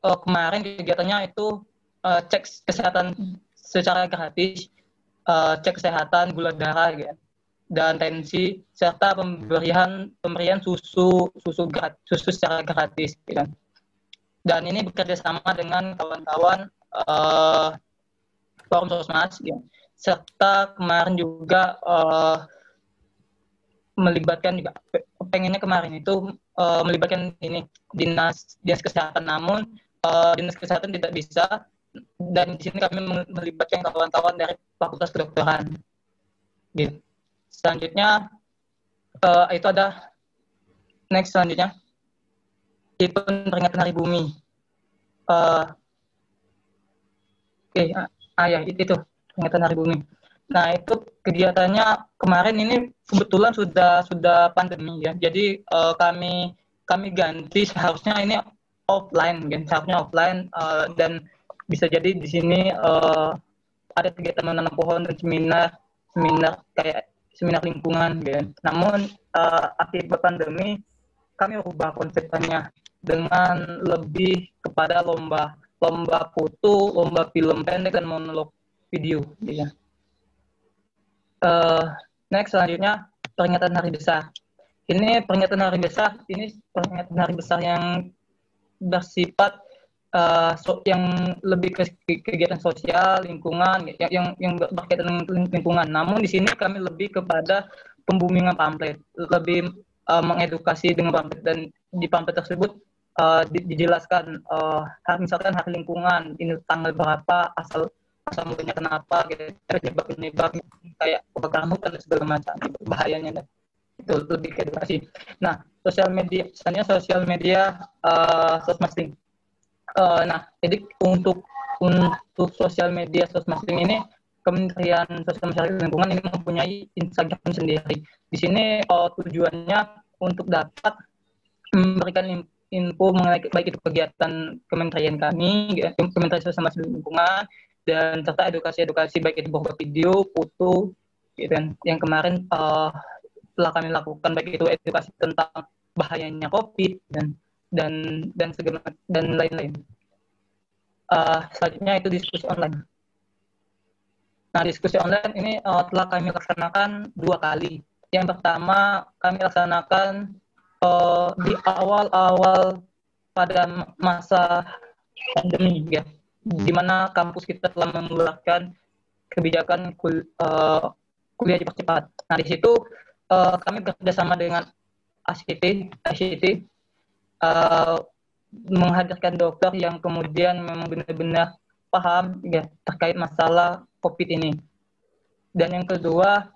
Speaker 10: kemarin kegiatannya itu cek kesehatan secara gratis, cek kesehatan gula darah ya, dan tensi, serta pemberian susu secara gratis ya. Dan ini bekerja sama dengan kawan-kawan Forum Sosmas ya. Serta kemarin juga melibatkan melibatkan ini dinas kesehatan, namun dinas kesehatan tidak bisa, dan di sini kami melibatkan kawan-kawan dari Fakultas Kedokteran. Gitu. Selanjutnya itu ada next selanjutnya event peringatan Hari Bumi. Ya itu peringatan Hari Bumi. Nah, itu kegiatannya kemarin ini kebetulan sudah pandemi ya. Jadi kami ganti, seharusnya ini offline kan, dan bisa jadi di sini ada kegiatan menanam pohon dan seminar lingkungan kan. Namun akibat pandemi kami ubah konsepnya dengan lebih kepada lomba foto, lomba film pendek, dan monolog video ya. Next selanjutnya peringatan Hari Besar. Ini peringatan Hari Besar, yang bersifat yang lebih ke kegiatan sosial, lingkungan, yang berkaitan dengan lingkungan. Namun di sini kami lebih kepada pembumian pamflet, lebih mengedukasi dengan pamflet, dan di pamflet tersebut dijelaskan misalkan hari lingkungan, ini tanggal berapa, asal mulanya kenapa, gitu, penyebab kayak kebakaran hutan dan segala macam, bahayanya, itu lebih ke edukasi. Nah, sosial media Sosmasling. Nah, jadi untuk sosial media Sosmasling ini, Kementerian Sosial Masyarakat Lingkungan ini mempunyai Instagram sendiri. Di sini tujuannya untuk dapat memberikan info mengenai baik itu kegiatan kementerian kami, Kementerian Sosial Masyarakat Lingkungan, dan serta edukasi baik itu berupa video, foto, gitu kan. Yang kemarin telah kami lakukan, baik itu edukasi tentang bahayanya COVID dan segala dan lain-lain. Selanjutnya itu diskusi online. Nah, diskusi online ini telah kami laksanakan 2 kali. Yang pertama kami laksanakan di awal pada masa pandemi ya, di mana kampus kita telah mengeluarkan kebijakan kuliah dipercepat. Nah, di situ kami bekerjasama dengan ICT, menghadirkan dokter yang kemudian memang benar-benar paham ya terkait masalah COVID ini. Dan yang kedua,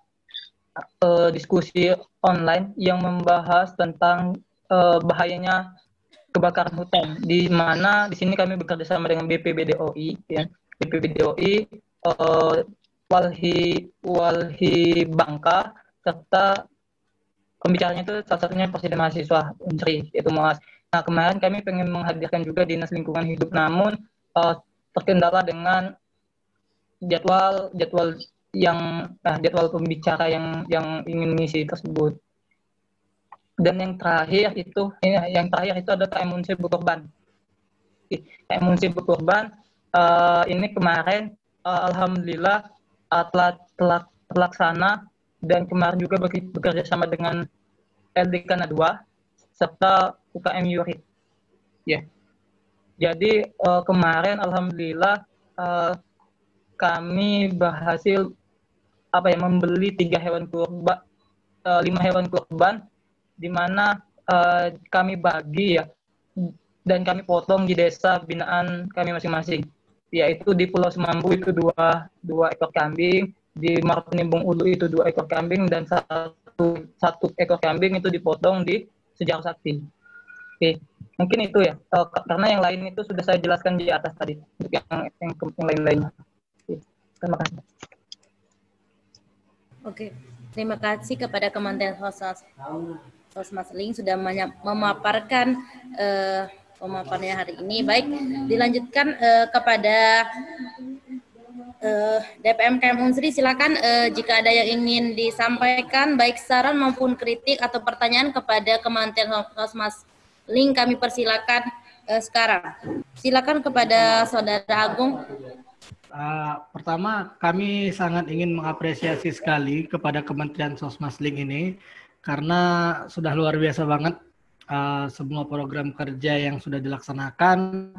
Speaker 10: diskusi online yang membahas tentang bahayanya kebakaran hutan, di mana di sini kami bekerja sama dengan BPBDOI ya. BPBDOI, Walhi Bangka, serta pembicaranya itu salah satunya Presiden Mahasiswa Unsri, yaitu Mas. Nah, kemarin kami pengen menghadirkan juga Dinas Lingkungan Hidup, namun terkendala dengan jadwal pembicara yang ingin mengisi tersebut. Dan yang terakhir itu ada KM Unsri Bukorban. KM Unsri Bukorban ini kemarin alhamdulillah telah terlaksana, dan kemarin juga bekerja sama dengan LDK Nadwa serta UKM Yurid. Ya. Jadi kemarin alhamdulillah kami berhasil membeli 5 hewan kurban, di mana kami bagi ya, dan kami potong di desa binaan kami masing-masing, yaitu di Pulau Semambu itu dua ekor kambing, di Marpenimbung Ulu itu 2 ekor kambing, dan satu ekor kambing itu dipotong di Sejarah Sakti. Oke, mungkin itu ya, karena yang lain itu sudah saya jelaskan di atas tadi, untuk yang lain-lain. Terima kasih.
Speaker 3: Oke, terima kasih kepada Kementerian Sosmasling sudah memaparkan pemaparannya hari ini. Baik, dilanjutkan kepada DPM KM Unsri, silakan jika ada yang ingin disampaikan, baik saran maupun kritik atau pertanyaan kepada Kementerian Sosmas Link, kami persilakan sekarang. Silakan kepada Saudara Agung.
Speaker 6: Pertama, kami sangat ingin mengapresiasi sekali kepada Kementerian Sosmas Link ini, karena sudah luar biasa banget semua program kerja yang sudah dilaksanakan,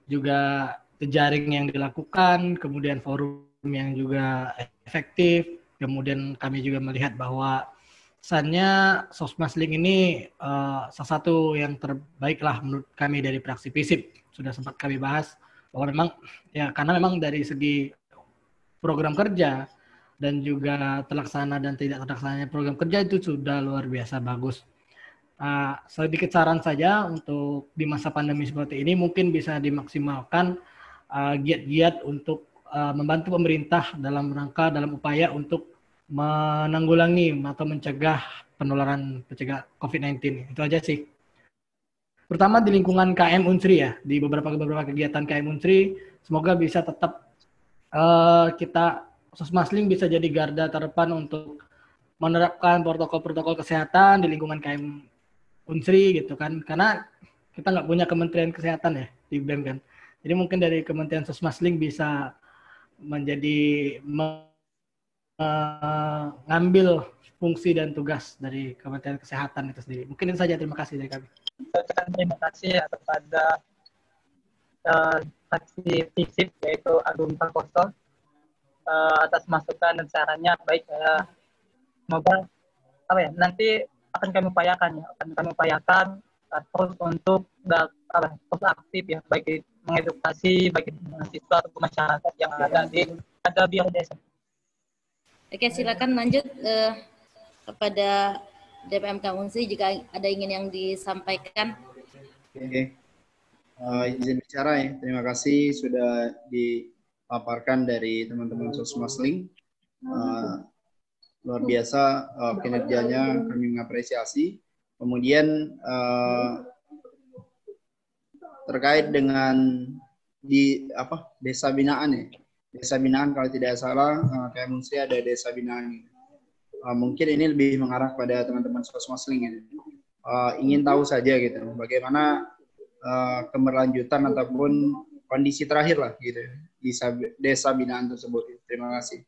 Speaker 6: juga jejaring yang dilakukan, kemudian forum yang juga efektif, kemudian kami juga melihat bahwa pesannya Sosmas Link ini salah satu yang terbaik lah menurut kami dari fraksi FISIP. Sudah sempat kami bahas bahwa memang ya karena memang dari segi program kerja dan juga terlaksana dan tidak terlaksananya program kerja itu sudah luar biasa bagus. Sedikit saran saja untuk di masa pandemi seperti ini mungkin bisa dimaksimalkan giat-giat untuk membantu pemerintah dalam upaya untuk menanggulangi atau mencegah penularan COVID-19. Itu aja sih. Pertama di lingkungan KM Unsri ya, di beberapa kegiatan KM Unsri, semoga bisa tetap kita Sosmas Link bisa jadi garda terdepan untuk menerapkan protokol-protokol kesehatan di lingkungan KM Unsri gitu kan, karena kita nggak punya Kementerian Kesehatan ya di BEM kan. Jadi mungkin dari Kementerian Sosmas Link bisa menjadi mengambil fungsi dan tugas dari Kementerian Kesehatan itu sendiri. Mungkin itu saja, terima kasih dari kami.
Speaker 10: Terima kasih ya kepada fraksi FISIP yaitu Agung Prakoso atas masukan dan sarannya. Baik, semoga nanti akan kami upayakan terus untuk terus aktif ya, baik mengedukasi bagi mahasiswa atau masyarakat yang ada Biro Desa.
Speaker 3: Oke, silakan lanjut kepada DPM KM Unsri jika ada ingin yang disampaikan.
Speaker 7: Oke. Izin bicara ya. Terima kasih sudah dipaparkan dari teman-teman Sosmas Link. Luar biasa kinerjanya, kami mengapresiasi. Kemudian terkait dengan desa binaan ya. Desa binaan kalau tidak salah KM Unsri ada desa binaan. Mungkin ini lebih mengarah pada teman-teman Sosmas Link ya. Ingin tahu saja gitu bagaimana keberlanjutan ataupun kondisi terakhir lah gitu di desa binaan tersebut. Terima kasih.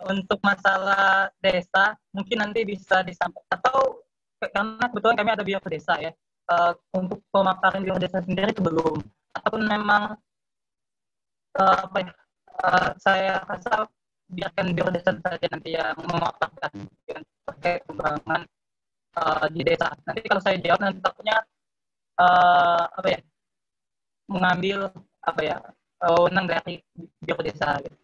Speaker 10: Untuk masalah desa mungkin nanti bisa disampaikan, atau karena kebetulan kami ada Biro Desa ya, untuk pemaparan Biro Desa sendiri itu belum, ataupun memang saya rasa biarkan Biro Desa saja nanti yang memaparkan terkait pembangunan di desa. Nanti kalau saya jawab nanti takutnya mengambil wewenang dari Biro Desa gitu.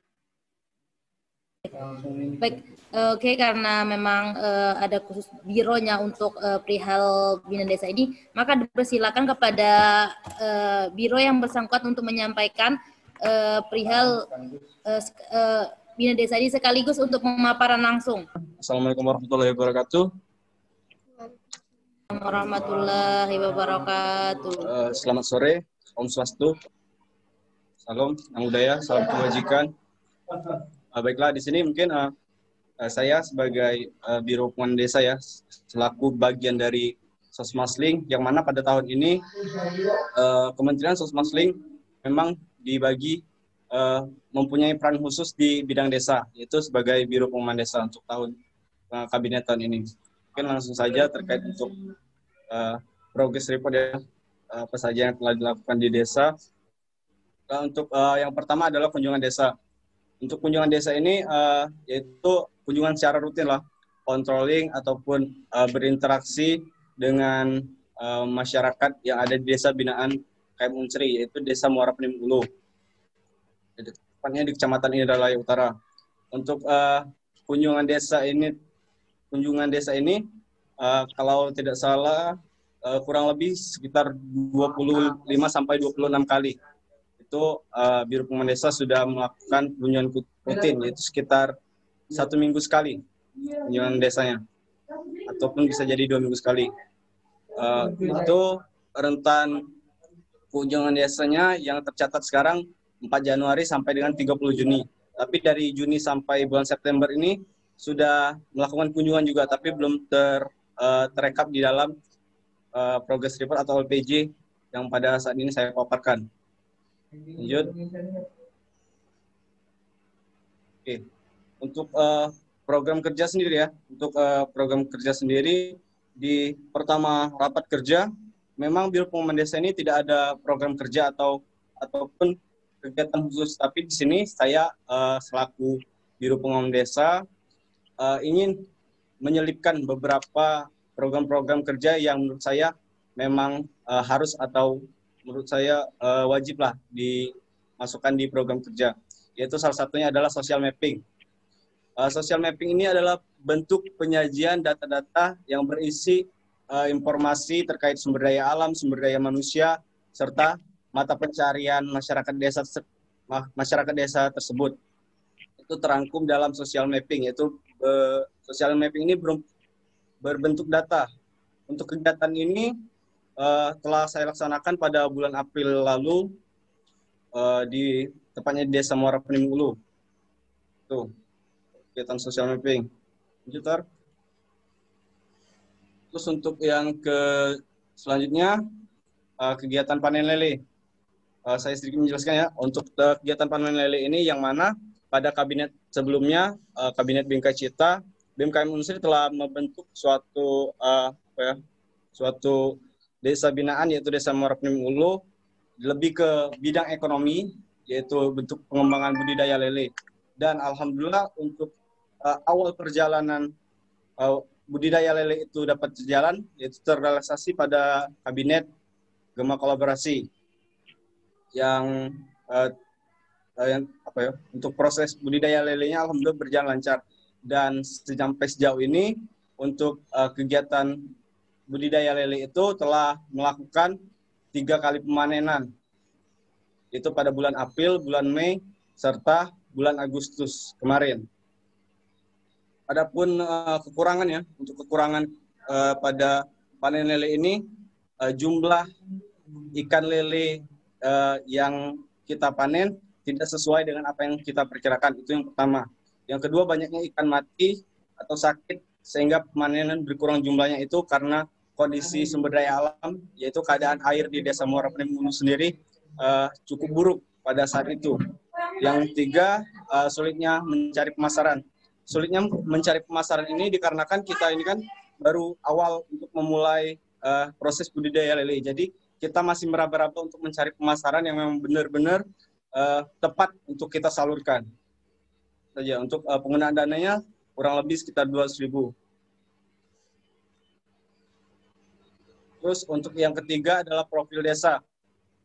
Speaker 3: Baik, oke, karena memang ada khusus bironya untuk perihal bina desa ini, maka dipersilakan kepada biro yang bersangkutan untuk menyampaikan perihal bina desa ini sekaligus untuk pemaparan langsung.
Speaker 11: Assalamualaikum warahmatullahi wabarakatuh.
Speaker 3: Warahmatullahi wabarakatuh.
Speaker 11: Selamat sore, Om Swastiastu, salam, Namo Buddhaya, salam kebajikan. Baiklah, di sini mungkin saya sebagai Biro Pengembangan Desa ya, selaku bagian dari Sosmas Link, yang mana pada tahun ini Kementerian Sosmas Link memang dibagi mempunyai peran khusus di bidang desa, yaitu sebagai Biro Pengembangan Desa untuk tahun kabinet tahun ini. Mungkin langsung saja terkait untuk progress report ya, apa saja yang telah dilakukan di desa. Untuk yang pertama adalah kunjungan desa. Untuk kunjungan desa ini yaitu kunjungan secara rutin lah, controlling ataupun berinteraksi dengan masyarakat yang ada di desa binaan KM Unsri, yaitu Desa Muara Penim Ulu, tepatnya di Kecamatan Indralaya Utara. Untuk kunjungan desa ini kalau tidak salah kurang lebih sekitar 25 sampai 26 kali. Itu Biro Pengembangan Desa sudah melakukan kunjungan rutin, yaitu sekitar 1 minggu sekali kunjungan desanya, ataupun bisa jadi 2 minggu sekali. Itu rentan kunjungan desanya yang tercatat sekarang Januari sampai dengan 30 Juni. Tapi dari Juni sampai bulan September ini sudah melakukan kunjungan juga, tapi belum terekap di dalam progress report atau LPJ yang pada saat ini saya paparkan. Lanjut. Oke. Untuk program kerja sendiri ya, untuk program kerja sendiri di pertama rapat kerja, memang Biro Pengembangan Desa ini tidak ada program kerja ataupun kegiatan khusus, tapi di sini saya selaku Biro Pengembangan Desa ingin menyelipkan beberapa program-program kerja yang menurut saya memang harus atau menurut saya wajib lah dimasukkan di program kerja, yaitu salah satunya adalah social mapping. Social mapping ini adalah bentuk penyajian data-data yang berisi informasi terkait sumber daya alam, sumber daya manusia, serta mata pencarian masyarakat desa tersebut. Itu terangkum dalam social mapping, yaitu social mapping ini berbentuk data. Untuk kegiatan ini telah saya laksanakan pada bulan April lalu tepatnya di Desa Muara Pening Ulu. Tuh, kegiatan social mapping. Lanjut. Terus untuk yang selanjutnya kegiatan panen lele. Saya sedikit menjelaskan ya, untuk kegiatan panen lele ini yang mana pada kabinet sebelumnya, kabinet Bingkai Cita, BMKM Unsri telah membentuk suatu desa binaan, yaitu Desa Muara Pening Ulu, lebih ke bidang ekonomi, yaitu bentuk pengembangan budidaya lele. Dan alhamdulillah untuk awal perjalanan budidaya lele itu dapat berjalan, yaitu terrealisasi pada kabinet Gema Kolaborasi yang untuk proses budidaya lelenya alhamdulillah berjalan lancar. Dan sampai sejauh ini untuk kegiatan budidaya lele itu telah melakukan 3 kali pemanenan, itu pada bulan April, bulan Mei, serta bulan Agustus kemarin. Adapun kekurangannya, untuk kekurangan pada panen lele ini, jumlah ikan lele yang kita panen tidak sesuai dengan apa yang kita perkirakan. Itu yang pertama. Yang kedua, banyaknya ikan mati atau sakit sehingga pemanenan berkurang jumlahnya itu karena kondisi sumber daya alam, yaitu keadaan air di Desa Muara Pening Ulu sendiri cukup buruk pada saat itu. Yang ketiga, sulitnya mencari pemasaran. Sulitnya mencari pemasaran ini dikarenakan kita ini kan baru awal untuk memulai proses budidaya lele. Jadi kita masih meraba-raba untuk mencari pemasaran yang memang benar-benar tepat untuk kita salurkan. Saja untuk penggunaan dananya kurang lebih sekitar 200.000. Terus untuk yang ketiga adalah profil desa.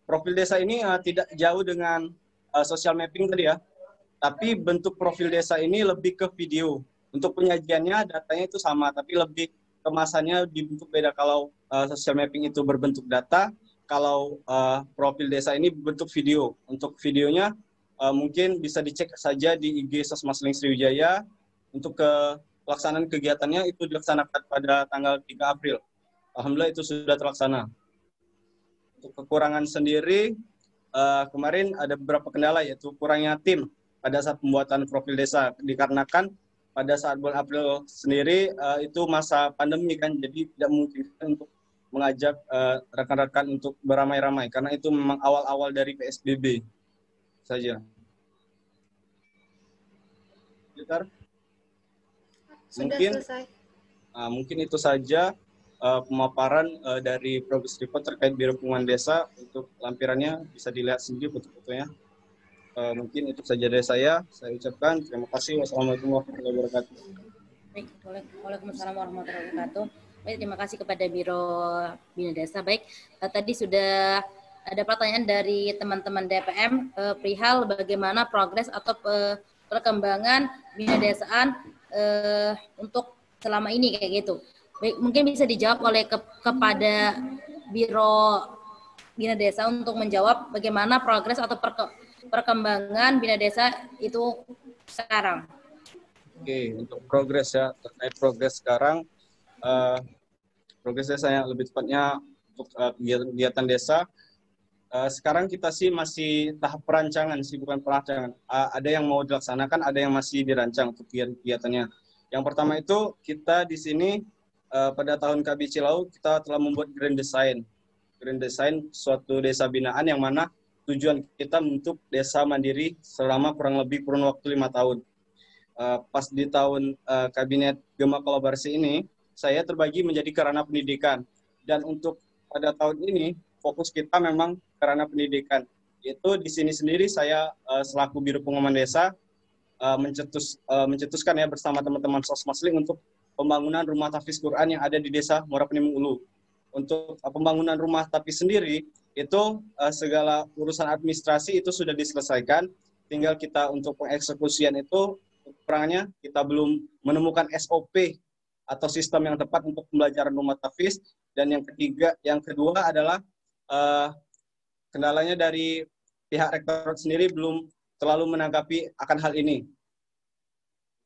Speaker 11: Profil desa ini tidak jauh dengan social mapping tadi ya, tapi bentuk profil desa ini lebih ke video. Untuk penyajiannya datanya itu sama, tapi lebih kemasannya dibentuk beda. Kalau social mapping itu berbentuk data, kalau profil desa ini berbentuk video. Untuk videonya mungkin bisa dicek saja di IG Sosmasling Sriwijaya. Untuk pelaksanaan kegiatannya itu dilaksanakan pada tanggal 3 April. Alhamdulillah itu sudah terlaksana. Untuk kekurangan sendiri, kemarin ada beberapa kendala, yaitu kurangnya tim pada saat pembuatan profil desa. Dikarenakan pada saat bulan April sendiri itu masa pandemi kan, jadi tidak mungkin untuk mengajak rekan-rekan untuk beramai-ramai, karena itu memang awal-awal dari PSBB saja. Mungkin itu saja pemaparan dari progress report terkait Biro Pengembangan Desa. Untuk lampirannya bisa dilihat sendiri foto-fotonya. Mungkin itu saja dari saya. Saya ucapkan terima kasih. Wassalamualaikum warahmatullahi wabarakatuh.
Speaker 3: Baik, waalaikumsalam warahmatullahi wabarakatuh. Baik, terima kasih kepada Biro Bina Desa. Baik, tadi sudah ada pertanyaan dari teman-teman DPM perihal bagaimana progres atau perkembangan Bina Desaan untuk selama ini kayak gitu. Baik, mungkin bisa dijawab oleh kepada Biro Bina Desa untuk menjawab bagaimana progres atau perkembangan Bina Desa itu sekarang.
Speaker 11: Oke, untuk progres ya, terkait progres sekarang, progres desa yang lebih tepatnya untuk kegiatan desa, sekarang kita sih masih tahap perancangan sih, bukan perancangan. Ada yang mau dilaksanakan, ada yang masih dirancang untuk kegiatannya. Yang pertama itu kita di sini pada tahun KB Cilau kita telah membuat grand design suatu desa binaan yang mana tujuan kita untuk desa mandiri selama kurang waktu 5 tahun. Pas di tahun kabinet Gema Kolaborasi ini, saya terbagi menjadi kerana pendidikan. Dan untuk pada tahun ini, fokus kita memang kerana pendidikan. Itu di sini sendiri saya selaku Biro Pengembangan Desa mencetuskan ya bersama teman-teman Sosmasling untuk pembangunan rumah tahfiz Quran yang ada di Desa Muara Penimung Ulu. Untuk pembangunan rumah tahfiz sendiri, itu segala urusan administrasi itu sudah diselesaikan. Tinggal kita untuk pengeksekusian itu kekurangannya kita belum menemukan SOP atau sistem yang tepat untuk pembelajaran rumah tahfiz. Dan yang kedua adalah kendalanya dari pihak rektorat sendiri belum terlalu menanggapi akan hal ini.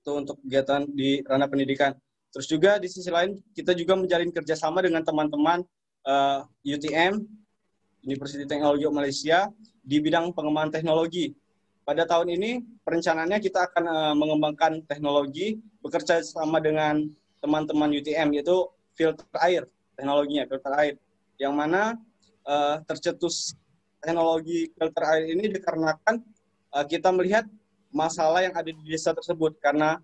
Speaker 11: Itu untuk kegiatan di ranah pendidikan. Terus juga di sisi lain kita juga menjalin kerjasama dengan teman-teman UTM, University Teknologi Malaysia, di bidang pengembangan teknologi. Pada tahun ini perencanaannya kita akan mengembangkan teknologi bekerja sama dengan teman-teman UTM, yaitu filter air, teknologinya filter air, yang mana tercetus teknologi filter air ini dikarenakan kita melihat masalah yang ada di desa tersebut, karena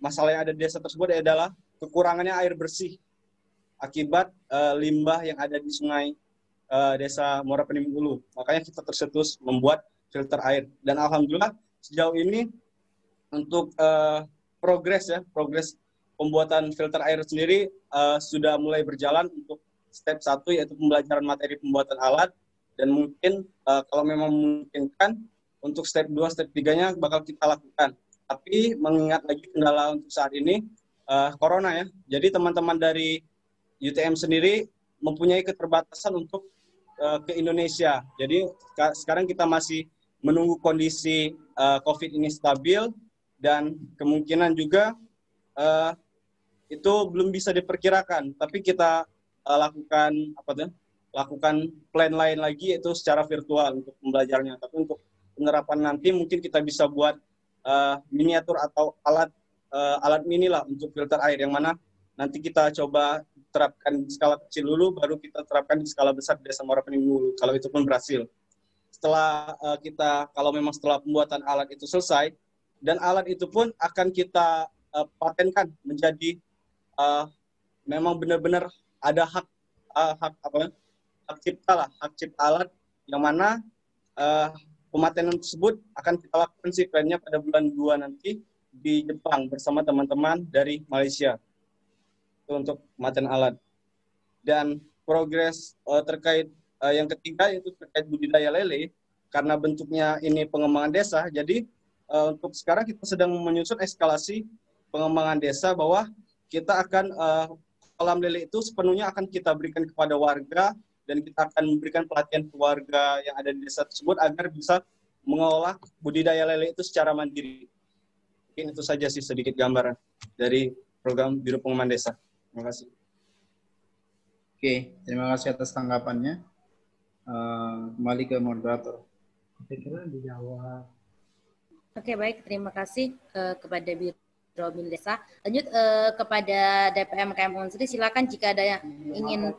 Speaker 11: masalah yang ada di desa tersebut adalah kekurangannya air bersih akibat limbah yang ada di sungai desa Muara Penimung Ulu. Makanya kita tercetus membuat filter air. Dan alhamdulillah sejauh ini untuk progres pembuatan filter air sendiri sudah mulai berjalan untuk step 1, yaitu pembelajaran materi pembuatan alat, dan mungkin kalau memang memungkinkan untuk step 2, step 3-nya bakal kita lakukan. Tapi mengingat lagi kendala untuk saat ini corona ya. Jadi teman-teman dari UTM sendiri mempunyai keterbatasan untuk ke Indonesia. Jadi sekarang kita masih menunggu kondisi COVID ini stabil, dan kemungkinan juga itu belum bisa diperkirakan. Tapi kita lakukan plan lain lagi, yaitu secara virtual untuk pembelajarannya. Tapi untuk penerapan nanti mungkin kita bisa buat miniatur atau alat mini lah untuk filter air, yang mana nanti kita coba terapkan di skala kecil dulu, baru kita terapkan di skala besar di Desa Muara Penimung Ulu, kalau itu pun berhasil. Setelah kalau memang setelah pembuatan alat itu selesai, dan alat itu pun akan kita patenkan menjadi memang benar-benar ada hak cipta alat, yang mana pematenan tersebut akan kita lakukan sih plannya pada bulan 2 nanti di Jepang bersama teman-teman dari Malaysia. Itu untuk pematenan alat. Dan progres terkait yang ketiga yaitu terkait budidaya lele, karena bentuknya ini pengembangan desa. Jadi untuk sekarang kita sedang menyusun eskalasi pengembangan desa, bahwa kita akan kolam lele itu sepenuhnya akan kita berikan kepada warga, dan kita akan memberikan pelatihan ke warga yang ada di desa tersebut agar bisa mengolah budidaya lele itu secara mandiri. Mungkin itu saja sih sedikit gambaran dari program Biro Pengembangan Desa. Terima kasih.
Speaker 7: Oke, terima kasih atas tanggapannya. Kembali ke moderator.
Speaker 6: Saya kira dijawab.
Speaker 3: Oke, baik. Terima kasih kepada Biro Desa. Lanjut kepada DPM KM Unsri, silakan jika ada yang ingin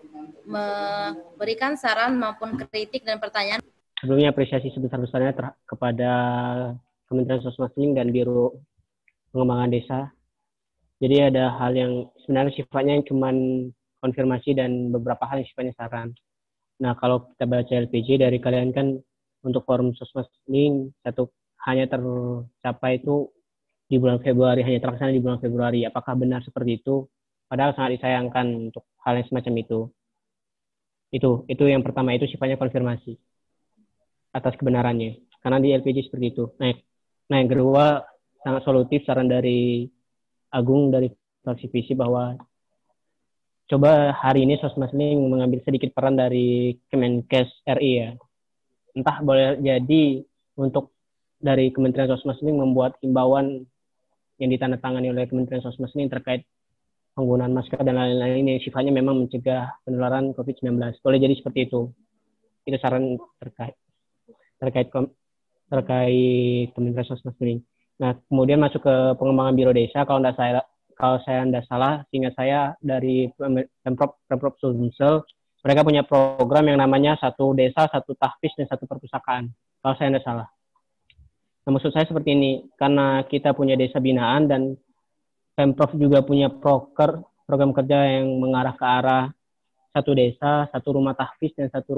Speaker 3: memberikan saran maupun kritik dan pertanyaan.
Speaker 5: Sebelumnya apresiasi sebesar-besarnya kepada Kementerian Sosmasling dan Biro Pengembangan Desa. Jadi ada hal yang sebenarnya sifatnya cuma konfirmasi dan beberapa hal yang sifatnya saran. Nah, kalau kita baca LPG dari kalian kan untuk forum Sosmasling hanya tercapai itu di bulan Februari, hanya terlaksana di bulan Februari. Apakah benar seperti itu? Padahal sangat disayangkan untuk hal yang semacam itu. Itu yang pertama, itu sifatnya konfirmasi atas kebenarannya. Karena di LPG seperti itu. Nah, yang kedua, sangat solutif saran dari Agung dari fraksi visi bahwa coba hari ini Sosmasling mengambil sedikit peran dari Kemenkes RI ya. Entah boleh jadi untuk dari Kementerian Sosmasling membuat himbauan yang ditandatangani oleh Kementerian Sosmasling terkait penggunaan masker dan lain-lain yang sifatnya memang mencegah penularan COVID-19. Boleh jadi seperti itu. Itu saran terkait Kementerian Sosmas ini. Nah, kemudian masuk ke pengembangan Biro Desa. Kalau saya tidak salah, seingat saya dari Pemprov Sulsel, mereka punya program yang namanya satu desa, satu tahfiz, dan satu perpustakaan. Kalau saya tidak salah. Nah, maksud saya seperti ini, karena kita punya desa binaan dan Pemprov juga punya program kerja yang mengarah ke arah satu desa, satu rumah tahfiz, dan satu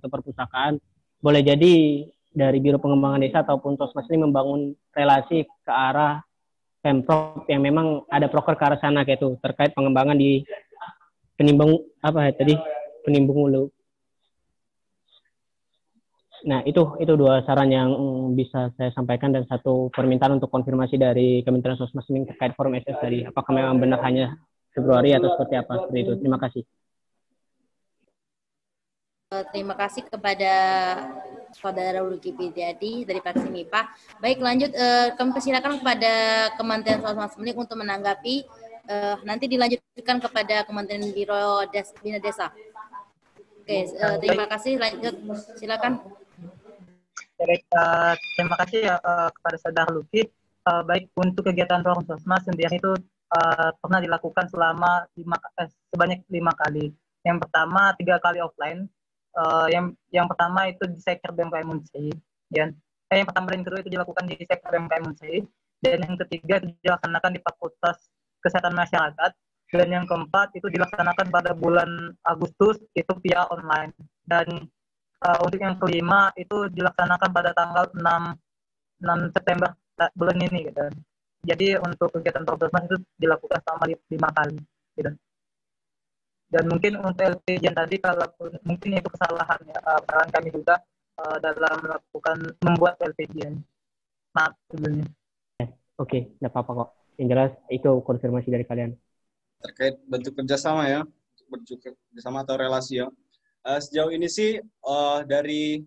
Speaker 5: perpustakaan. Boleh jadi dari Biro Pengembangan Desa ataupun Sosmas ini membangun relasi ke arah Pemprov yang memang ada proker ke arah sana kayak itu, terkait pengembangan di penimbun hulu. Nah, itu dua saran yang bisa saya sampaikan, dan satu permintaan untuk konfirmasi dari Kementerian Sosmas ini terkait forum SS tadi. Apakah memang benar hanya Februari atau seperti apa? Seperti itu. Terima kasih.
Speaker 3: Terima kasih kepada Saudara Luki Pidiadi dari fraksi MIPA. Baik, lanjut kami persilakan kepada Kementerian Sosmas untuk menanggapi. Nanti dilanjutkan kepada Kementerian Bina Desa. Oke, terima kasih. Lanjut, silakan.
Speaker 10: Baik, terima kasih ya kepada Saudara Luki. Baik, untuk kegiatan forum Sosmas sendiri itu pernah dilakukan selama sebanyak 5 kali. Yang pertama 3 kali offline. Yang pertama itu di Sektor BMKM Unsri, dan yang pertama dan kedua itu dilakukan di Sektor BMKM Unsri, dan yang ketiga itu dilaksanakan di Fakultas Kesehatan Masyarakat, dan yang keempat itu dilaksanakan pada bulan Agustus itu via online, dan untuk yang kelima itu dilaksanakan pada tanggal 6 September bulan ini gitu. Jadi untuk kegiatan Sosmas itu dilakukan selama 5 kali gitu. Dan mungkin untuk LPJ tadi, kalau mungkin itu kesalahan ya, peran kami juga dalam membuat LPJ. Maaf sebelumnya.
Speaker 5: Oke, tidak apa-apa kok. Yang jelas itu konfirmasi dari kalian.
Speaker 11: Terkait bentuk kerjasama ya, bentuk kerjasama atau relasi ya. Sejauh ini sih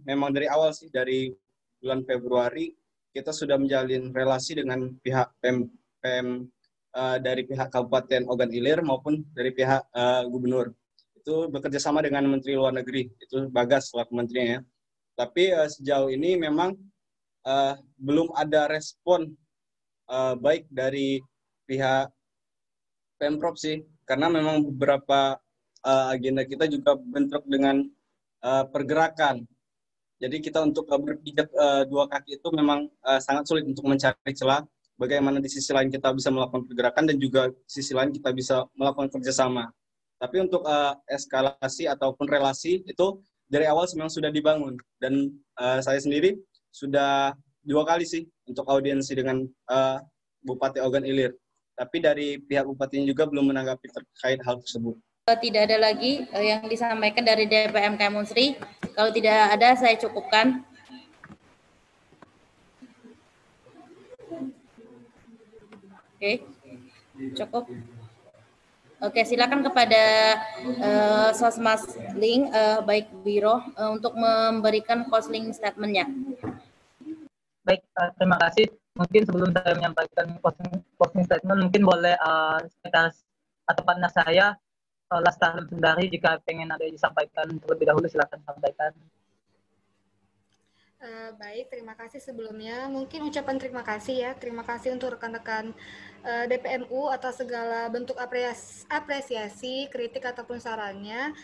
Speaker 11: memang dari awal sih, dari bulan Februari kita sudah menjalin relasi dengan pihak dari pihak Kabupaten Ogan Ilir maupun dari pihak Gubernur. Itu bekerja sama dengan Menteri Luar Negeri, itu Bagas selaku menterinya ya. Tapi sejauh ini memang belum ada respon baik dari pihak Pemprov sih, karena memang beberapa agenda kita juga bentrok dengan pergerakan. Jadi kita untuk berpijak 2 kaki itu memang sangat sulit untuk mencari celah bagaimana di sisi lain kita bisa melakukan pergerakan dan juga sisi lain kita bisa melakukan kerjasama. Tapi untuk eskalasi ataupun relasi itu dari awal memang sudah dibangun, dan saya sendiri sudah 2 kali sih untuk audiensi dengan Bupati Ogan Ilir. Tapi dari pihak bupatinya juga belum menanggapi terkait hal tersebut.
Speaker 3: Tidak ada lagi yang disampaikan dari DPMK Unsri. Kalau tidak ada, saya cukupkan. Oke, cukup. Oke, silakan kepada Sosmas Link, baik Biro, untuk memberikan closing statement-nya.
Speaker 10: Baik, terima kasih. Mungkin sebelum saya menyampaikan closing statement, mungkin boleh atau partner saya, Lasta Sundari, jika pengen ada yang disampaikan terlebih dahulu, silakan sampaikan.
Speaker 12: Baik, terima kasih sebelumnya. Mungkin ucapan terima kasih ya. Terima kasih untuk rekan-rekan DPMU atas segala bentuk apresiasi, kritik ataupun sarannya.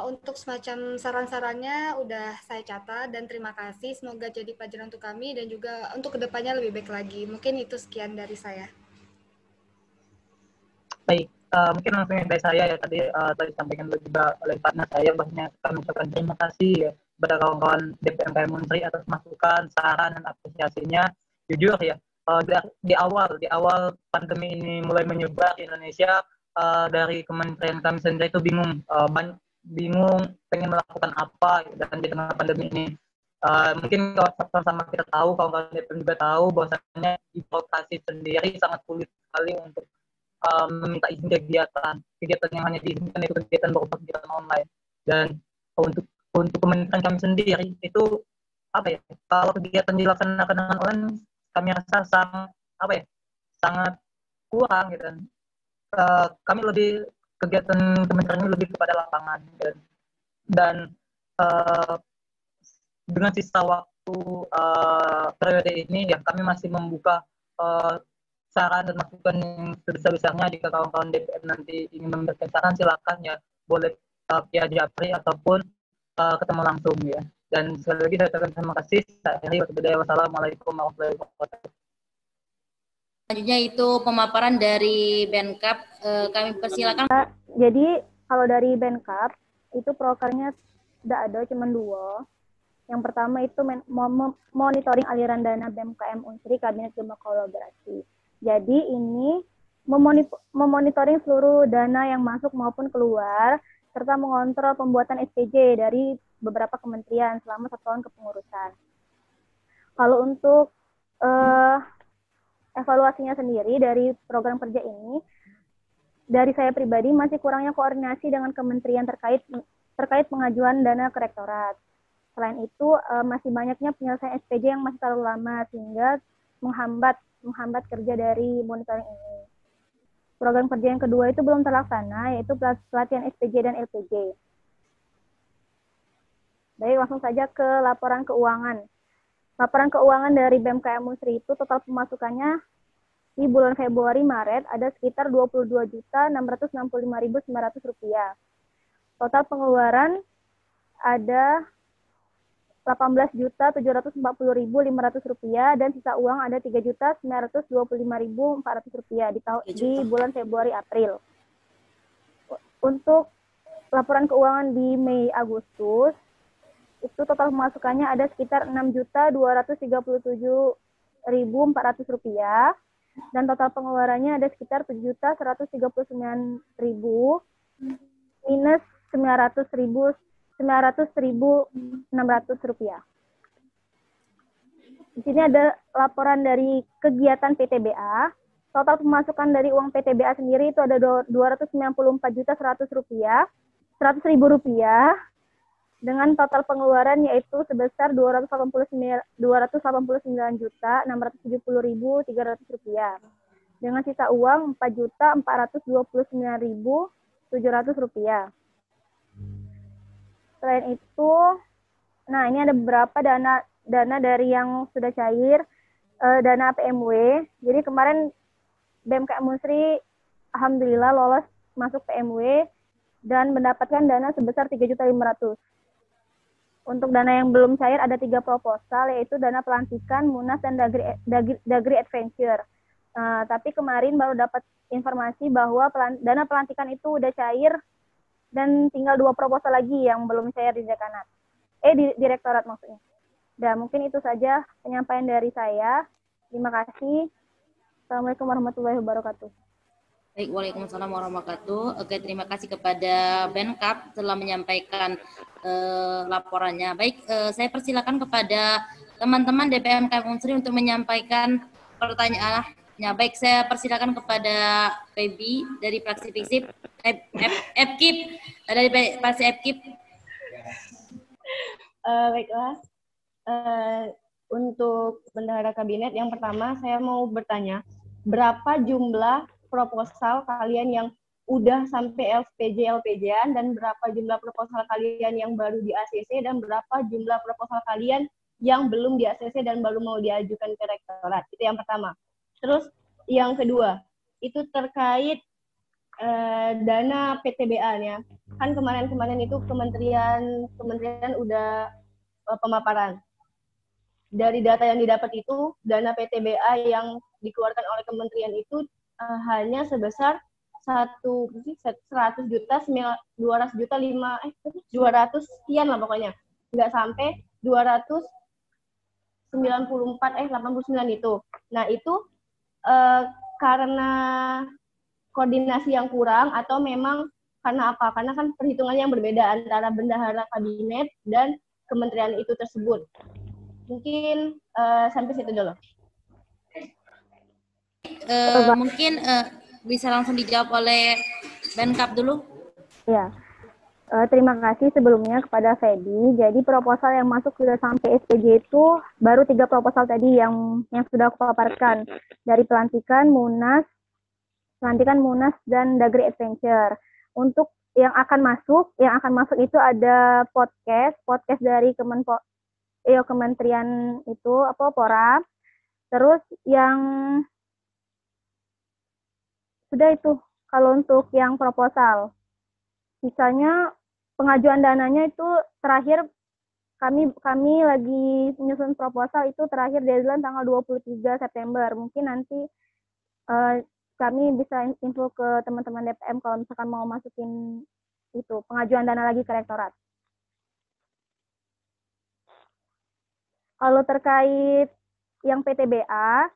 Speaker 12: Untuk semacam saran-sarannya udah saya catat dan terima kasih. Semoga jadi pelajaran untuk kami dan juga untuk kedepannya lebih baik lagi. Mungkin itu sekian dari saya.
Speaker 10: Baik, mungkin langsung dari saya ya, tadi disampaikan juga oleh partner saya, bahwasanya kami ucapkan terima kasih ya kepada kawan-kawan DPMK Menteri atas masukan, saran, dan apresiasinya. Jujur ya, di awal pandemi ini mulai menyebar di Indonesia, dari kementerian kami sendiri itu bingung pengen melakukan apa dan di tengah pandemi ini. Mungkin sama kita tahu, kawan-kawan DPM juga tahu bahwasanya di lokasi sendiri sangat sulit sekali untuk meminta izin kegiatan yang hanya diizinkan itu kegiatan berupa kegiatan online. Dan untuk kementerian kami sendiri itu kalau kegiatan dilaksanakan dengan online, kami rasa sangat kurang gitu. Kami kegiatan kementerian ini lebih kepada lapangan dan dengan sisa waktu periode ini ya kami masih membuka saran dan masukan yang sebesar-besarnya. Jika kawan-kawan DPM nanti ingin memberikan saran, silakan ya, boleh via japri ataupun ketemu langsung ya. Dan sekali lagi saya ucapkan terima kasih. Saya akhiri, wassalamualaikum warahmatullahi wabarakatuh.
Speaker 3: Selanjutnya itu pemaparan dari Benkap. Kami persilakan.
Speaker 4: Jadi kalau dari Benkap itu prokernya tidak ada, cuma 2. Yang pertama itu monitoring aliran dana BMKM Unsri Kabinet Gemba Kolaborasi. Jadi ini memonitoring seluruh dana yang masuk maupun keluar, serta mengontrol pembuatan SPJ dari beberapa kementerian selama 1 tahun kepengurusan. Kalau untuk evaluasinya sendiri dari program kerja ini, dari saya pribadi masih kurangnya koordinasi dengan kementerian terkait pengajuan dana ke rektorat. Selain itu, masih banyaknya penyelesaian SPJ yang masih terlalu lama sehingga menghambat kerja dari monitoring ini. Program kerja yang kedua itu belum terlaksana, yaitu pelatihan SPJ dan LPG. Baik, langsung saja ke laporan keuangan. Laporan keuangan dari BMKM Unsri itu total pemasukannya di bulan Februari-Maret ada sekitar Rp22.665.900. Total pengeluaran ada Rp18.740.500 dan sisa uang ada Rp3.925.400 di bulan Februari-April. Untuk laporan keuangan di Mei-Agustus, itu total pemasukannya ada sekitar Rp6.237.400 dan total pengeluarannya ada sekitar Rp7.139.000 minus Rp900.600. Di sini ada laporan dari kegiatan PTBA. Total pemasukan dari uang PTBA sendiri itu ada Rp294.100.000 dengan total pengeluaran yaitu sebesar Rp289.670.300 dengan sisa uang Rp4.429.700. Selain itu, nah ini ada beberapa dana dari yang sudah cair, dana PMW. Jadi kemarin BMKM Unsri alhamdulillah lolos masuk PMW dan mendapatkan dana sebesar Rp3.500.000. Untuk dana yang belum cair ada 3 proposal, yaitu dana pelantikan, Munas, dan Dagri Adventure. Tapi kemarin baru dapat informasi bahwa dana pelantikan itu udah cair dan tinggal 2 proposal lagi yang belum cair di dekanat. Di direktorat maksudnya. Dan mungkin itu saja penyampaian dari saya. Terima kasih. Assalamualaikum warahmatullahi wabarakatuh.
Speaker 3: Baik, waalaikumsalam warahmatullahi wabarakatuh. Oke, terima kasih kepada Benkap telah menyampaikan laporannya. Baik, saya persilakan kepada teman-teman DPMK Unsri untuk menyampaikan pertanyaannya. Baik, saya persilakan kepada Feby dari fraksi FISIP, FKIP, dari fraksi FKIP.
Speaker 13: Baiklah, untuk bendahara kabinet, yang pertama saya mau bertanya, berapa jumlah proposal kalian yang udah sampai LPJ-an dan berapa jumlah proposal kalian yang baru di ACC dan berapa jumlah proposal kalian yang belum di ACC dan baru mau diajukan ke rektorat. Itu yang pertama. Terus yang kedua, itu terkait dana PTBA-nya. Kan kemarin-kemarin itu kementerian udah pemaparan. Dari data yang didapat itu, dana PTBA yang dikeluarkan oleh kementerian itu hanya sebesar 200 sekian lah pokoknya. Nggak sampai 294, 89 itu. Nah itu karena koordinasi yang kurang atau memang karena apa? Karena kan perhitungannya yang berbeda antara bendahara kabinet dan kementerian itu tersebut. Mungkin sampai situ dulu.
Speaker 3: Mungkin bisa langsung dijawab oleh Benkap dulu.
Speaker 4: Ya, terima kasih sebelumnya kepada Feby. Jadi proposal yang masuk sudah sampai SPJ itu baru 3 proposal tadi yang sudah aku paparkan dari pelantikan, Munas, dan Dagri Adventure. Untuk yang akan masuk itu ada podcast dari Kementerian itu Pora. Terus yang sudah itu kalau untuk yang proposal. Sisanya pengajuan dananya itu terakhir kami lagi menyusun proposal itu terakhir deadline tanggal 23 September. Mungkin nanti kami bisa info ke teman-teman DPM kalau misalkan mau masukin itu pengajuan dana lagi ke rektorat. Kalau terkait yang PTBA,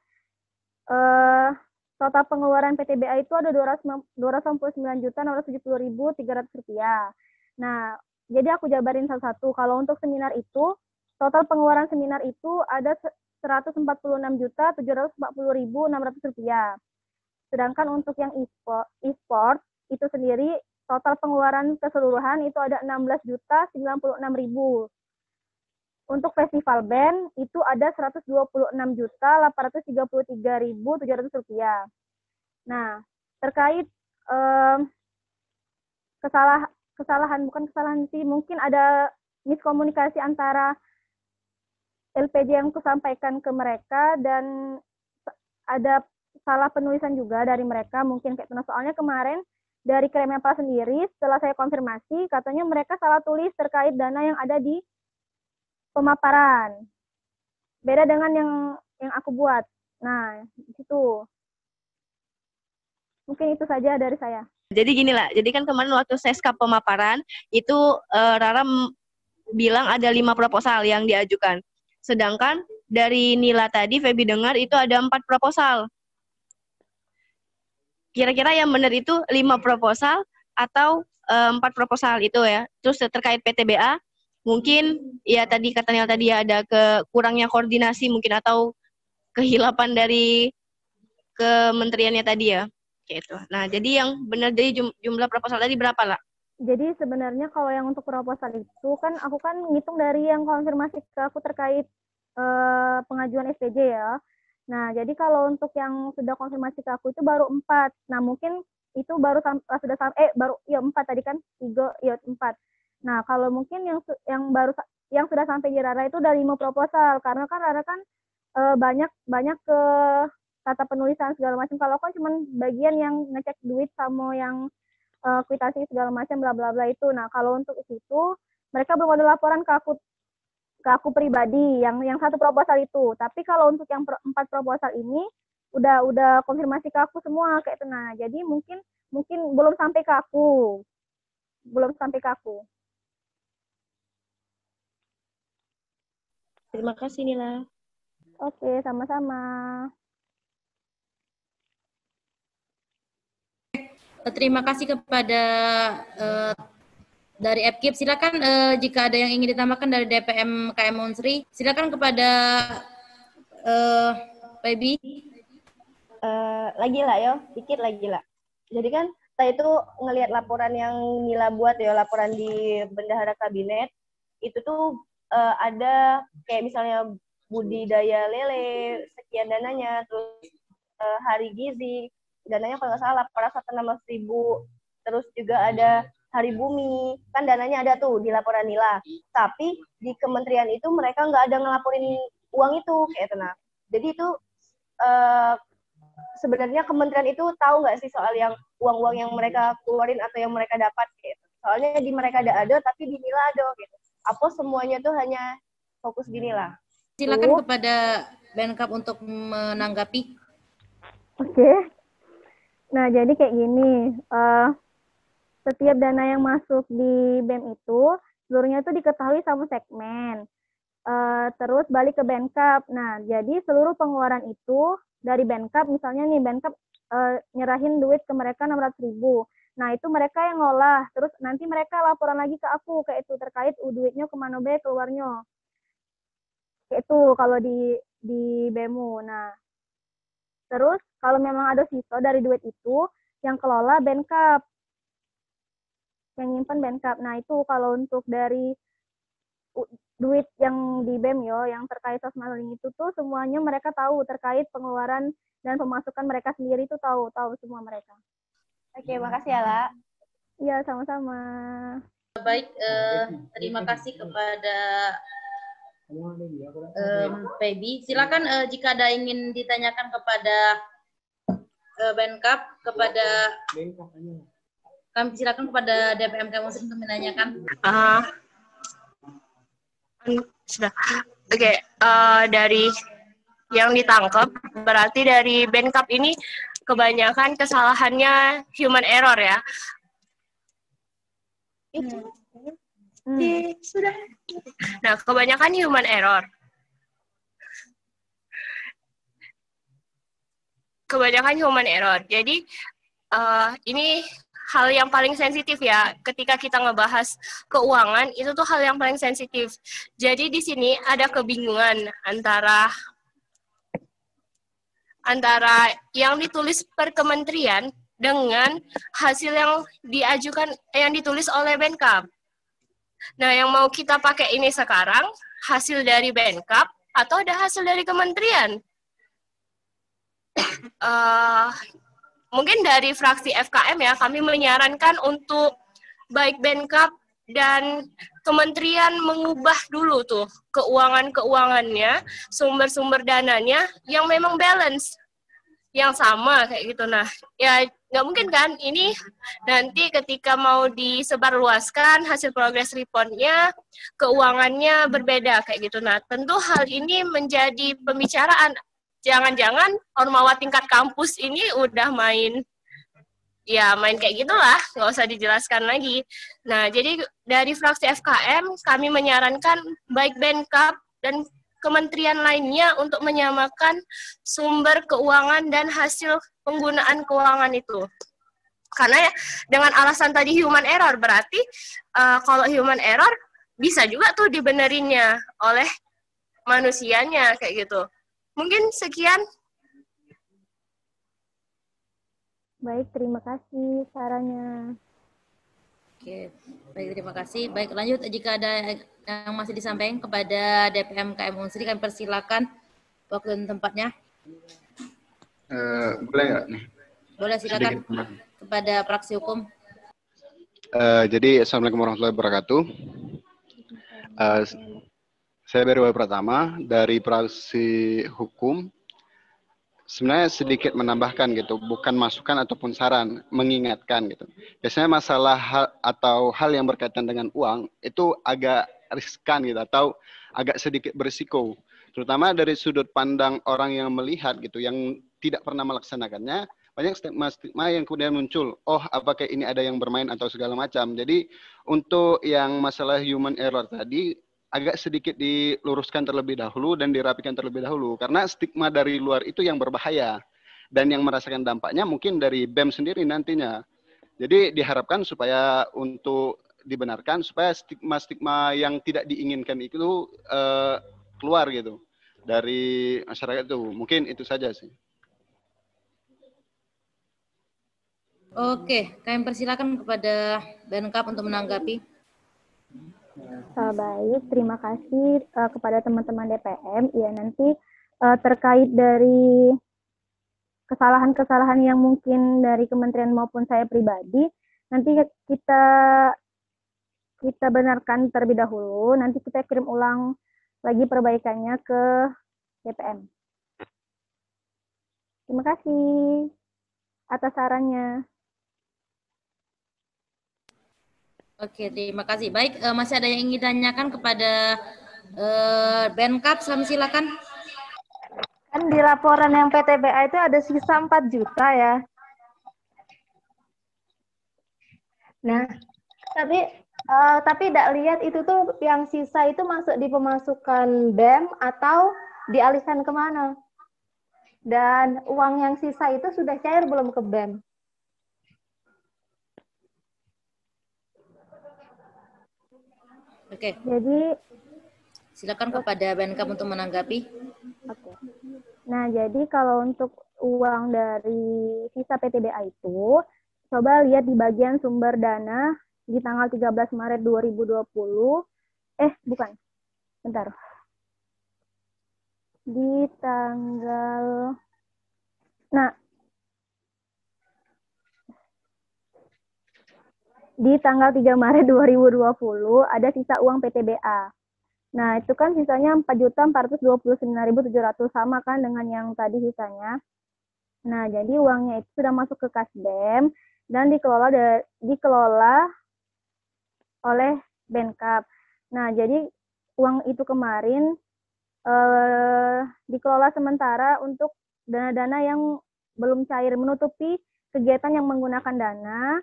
Speaker 4: total pengeluaran PTBA itu ada 299.670.300 rupiah. Nah, jadi aku jabarin satu-satu. Kalau untuk seminar itu, total pengeluaran seminar itu ada 146.740.600 rupiah. Sedangkan untuk yang e-sport itu sendiri, total pengeluaran keseluruhan itu ada 16.096.000. Untuk festival band itu ada 126.833.700 rupiah. Nah, terkait bukan kesalahan sih, mungkin ada miskomunikasi antara LPJ yang kusampaikan ke mereka dan ada salah penulisan juga dari mereka mungkin kayak soalnya kemarin dari Kemenpora sendiri setelah saya konfirmasi katanya mereka salah tulis terkait dana yang ada di pemaparan. Beda dengan yang aku buat. Nah, di situ. Mungkin itu saja dari saya.
Speaker 13: Jadi gini lah, jadi kan kemarin waktu seskap pemaparan, itu Rara bilang ada 5 proposal yang diajukan. Sedangkan dari Nila tadi, Feby dengar itu ada 4 proposal. Kira-kira yang benar itu 5 proposal atau 4 proposal itu ya. Terus terkait PTBA, mungkin ya tadi kata Nila tadi ya ada kurangnya koordinasi mungkin atau kehilapan dari kementeriannya tadi ya. Gitu. Nah, jadi yang benar dari jumlah proposal tadi berapa lah?
Speaker 4: Jadi sebenarnya kalau yang untuk proposal itu kan aku kan ngitung dari yang konfirmasi ke aku terkait pengajuan SPJ ya. Nah, jadi kalau untuk yang sudah konfirmasi ke aku itu baru 4. Nah, mungkin itu baru sudah baru 4 tadi kan 3 ya 4. Nah, kalau mungkin yang sudah sampai di Rara itu dari 5 proposal karena kan Rara kan banyak ke kata penulisan segala macam. Kalau kan cuma bagian yang ngecek duit sama yang kuitasi segala macam bla bla bla itu. Nah, kalau untuk itu mereka belum ada laporan ke aku pribadi yang satu proposal itu. Tapi kalau untuk yang 4 proposal ini udah konfirmasi ke aku semua kayak itu. Nah, jadi mungkin belum sampai ke aku.
Speaker 13: Terima kasih Nila.
Speaker 4: Oke, sama-sama.
Speaker 3: Terima kasih kepada dari FKIP. Silakan jika ada yang ingin ditambahkan dari DPM KM Unsri, silakan kepada Baby.
Speaker 13: Lagi lah yo, dikit lagi lah. Jadi kan saya itu ngelihat laporan yang Nila buat ya, laporan di Bendahara Kabinet, itu tuh ada kayak misalnya budidaya lele, sekian dananya, terus hari gizi, dananya kalau nggak salah 816.000, terus juga ada hari bumi, kan dananya ada tuh di laporan Nila. Tapi di kementerian itu mereka nggak ada ngelaporin uang itu kayak tenang. Jadi itu sebenarnya kementerian itu tahu nggak sih soal yang uang-uang yang mereka keluarin atau yang mereka dapat gitu. Soalnya di mereka ada tapi di Nila ada gitu. Apa semuanya tuh hanya fokus di Nila.
Speaker 3: Silakan kepada Benkap untuk menanggapi.
Speaker 4: Oke. Nah, jadi kayak gini, setiap dana yang masuk di BEM itu, seluruhnya itu diketahui sama segmen. Terus balik ke Benkap. Nah, jadi seluruh pengeluaran itu dari Benkap, misalnya nih Benkap nyerahin duit ke mereka 600.000. Nah, itu mereka yang ngolah. Terus nanti mereka laporan lagi ke aku, kayak itu terkait duitnya kemana be keluarnya. Kayak itu kalau di BEMU. Nah, terus kalau memang ada sisa dari duit itu, yang kelola Benkap. Yang nyimpan Benkap. Nah, itu kalau untuk dari duit yang di BEM yang terkait sosmaling itu tuh semuanya mereka tahu terkait pengeluaran dan pemasukan mereka sendiri itu tahu semua mereka.
Speaker 13: Oke, makasih ya, La.
Speaker 4: Iya, sama-sama.
Speaker 3: Baik, terima kasih kepada Feby. Silakan jika ada ingin ditanyakan kepada Benkap, kepada kami silakan kepada DPM Muslim untuk menanyakan.
Speaker 14: Sudah. Oke, dari yang ditangkap berarti dari Benkap ini kebanyakan kesalahannya human error ya. Sudah. Nah, kebanyakan human error. Kebanyakan human error. Jadi ini hal yang paling sensitif ya. Ketika kita ngebahas keuangan, itu tuh hal yang paling sensitif. Jadi di sini ada kebingungan antara yang ditulis per kementerian dengan hasil yang diajukan, yang ditulis oleh Benkap. Nah, yang mau kita pakai ini sekarang, hasil dari Benkap atau ada hasil dari kementerian? Mungkin dari fraksi FKM ya, kami menyarankan untuk baik Benkap dan kementerian mengubah dulu tuh keuangannya, sumber-sumber dananya yang memang balance, yang sama kayak gitu. Nah, ya nggak mungkin kan ini nanti ketika mau disebarluaskan hasil progress report-nya, keuangannya berbeda kayak gitu. Nah, tentu hal ini menjadi pembicaraan. Jangan-jangan Ormawa tingkat kampus ini udah main kayak gitulah, nggak usah dijelaskan lagi. Nah, jadi dari fraksi FKM kami menyarankan baik Benkap dan kementerian lainnya untuk menyamakan sumber keuangan dan hasil penggunaan keuangan itu. Karena dengan alasan tadi human error, berarti kalau human error bisa juga tuh dibenerinnya oleh manusianya kayak gitu. Mungkin sekian.
Speaker 4: Baik, terima kasih sarannya.
Speaker 3: Oke, baik, terima kasih. Baik, lanjut. Jika ada yang masih disampaikan kepada DPM KM Unsri, kami persilakan waktu dan tempatnya.
Speaker 15: Boleh nggak nih?
Speaker 3: Boleh, silakan kepada praksi hukum.
Speaker 15: Jadi, Assalamualaikum warahmatullahi wabarakatuh. Saya Beri Pratama dari praksi hukum. Sebenarnya sedikit menambahkan gitu, bukan masukan ataupun saran, mengingatkan gitu. Biasanya masalah hal yang berkaitan dengan uang itu agak riskan gitu, atau agak sedikit berisiko. Terutama dari sudut pandang orang yang melihat gitu, yang tidak pernah melaksanakannya, banyak stigma yang kemudian muncul. Oh, apakah ini ada yang bermain atau segala macam. Jadi untuk yang masalah human error tadi, agak sedikit diluruskan terlebih dahulu dan dirapikan terlebih dahulu. Karena stigma dari luar itu yang berbahaya. Dan yang merasakan dampaknya mungkin dari BEM sendiri nantinya. Jadi diharapkan supaya untuk dibenarkan, supaya stigma-stigma yang tidak diinginkan itu keluar gitu dari masyarakat itu. Mungkin itu saja sih.
Speaker 3: Oke, kami persilakan kepada Benkap untuk menanggapi.
Speaker 4: Baik, terima kasih kepada teman-teman DPM. Ya, nanti terkait dari kesalahan-kesalahan yang mungkin dari kementerian maupun saya pribadi, nanti kita benarkan terlebih dahulu, nanti kita kirim ulang lagi perbaikannya ke DPM. Terima kasih atas sarannya.
Speaker 3: Oke, terima kasih. Baik, masih ada yang ingin ditanyakan kepada Benkap, silakan.
Speaker 13: Kan di laporan yang PTBA itu ada sisa 4 juta ya. Nah, tapi tidak lihat itu tuh yang sisa itu masuk di pemasukan BEM atau dialihkan kemana? Dan uang yang sisa itu sudah cair belum ke BEM?
Speaker 3: Oke.
Speaker 4: Jadi
Speaker 3: silakan kepada Benkap untuk menanggapi.
Speaker 4: Oke. Nah, jadi kalau untuk uang dari sisa PTBA itu, coba lihat di bagian sumber dana di tanggal 13 Maret 2020. Bukan. Bentar. Di tanggal di tanggal 3 Maret 2020 ada sisa uang PTBA. Nah, itu kan sisanya 4.429.700, sama kan dengan yang tadi sisanya. Nah, jadi uangnya itu sudah masuk ke kas BEM dan dikelola oleh Benkap. Nah, jadi uang itu kemarin dikelola sementara untuk dana-dana yang belum cair, menutupi kegiatan yang menggunakan dana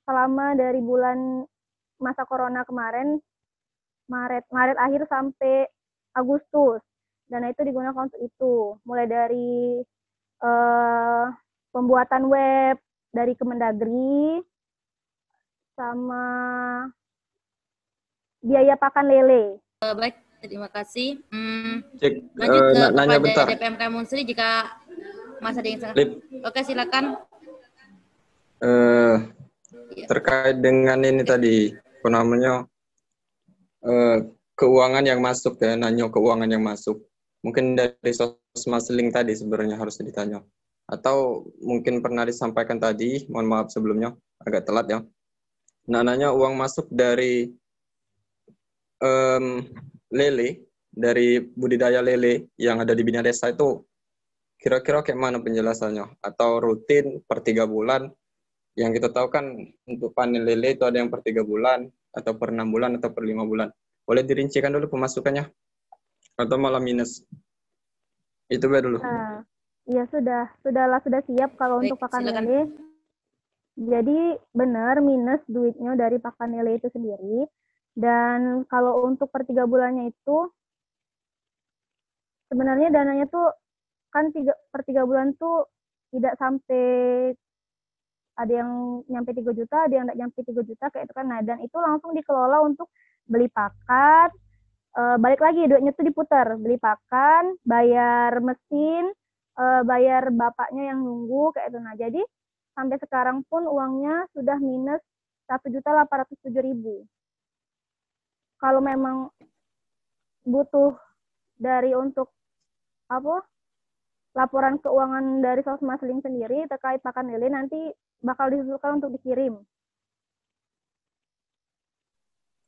Speaker 4: selama dari bulan masa corona kemarin, Maret akhir sampai Agustus. Dana itu digunakan untuk itu, mulai dari pembuatan web dari Kemendagri, sama biaya pakan lele.
Speaker 3: Baik, terima kasih.
Speaker 16: Cek,
Speaker 3: Lanjut
Speaker 16: nanya
Speaker 3: kepada
Speaker 16: bentar.
Speaker 3: DPMK Munsri jika masa ada yang sangat.
Speaker 16: Lip.
Speaker 3: Oke, silakan.
Speaker 16: Terkait dengan ini tadi, apa namanya, keuangan yang masuk ya, nanya keuangan yang masuk. Mungkin dari Sosmasling tadi sebenarnya harus ditanya. Atau mungkin pernah disampaikan tadi, mohon maaf sebelumnya, agak telat ya. Nah, nanya uang masuk dari lele, dari budidaya lele yang ada di Bina Desa itu kira-kira kayak mana penjelasannya? Atau rutin per 3 bulan? Yang kita tahu kan untuk panen lele itu ada yang per 3 bulan, atau per 6 bulan, atau per 5 bulan. Boleh dirincikan dulu pemasukannya? Atau malah minus? Itu dulu.
Speaker 4: Nah, ya sudah siap kalau
Speaker 3: Baik,
Speaker 4: untuk pakan
Speaker 3: silakan.
Speaker 4: lele. Jadi benar minus duitnya dari pakan lele itu sendiri. Dan kalau untuk per 3 bulannya itu sebenarnya dananya tuh kan per 3 bulan tuh tidak sampai, ada yang nyampe 3 juta, ada yang tidak nyampe 3 juta kayak itu kan. Nah, dan itu langsung dikelola untuk beli pakan, balik lagi duitnya tuh diputar, beli pakan, bayar mesin, bayar bapaknya yang nunggu kayak itu. Nah, jadi sampai sekarang pun uangnya sudah minus 1.807.000. Kalau memang butuh dari untuk laporan keuangan dari Sosmasling sendiri terkait pakan lele, nanti bakal disusulkan untuk dikirim.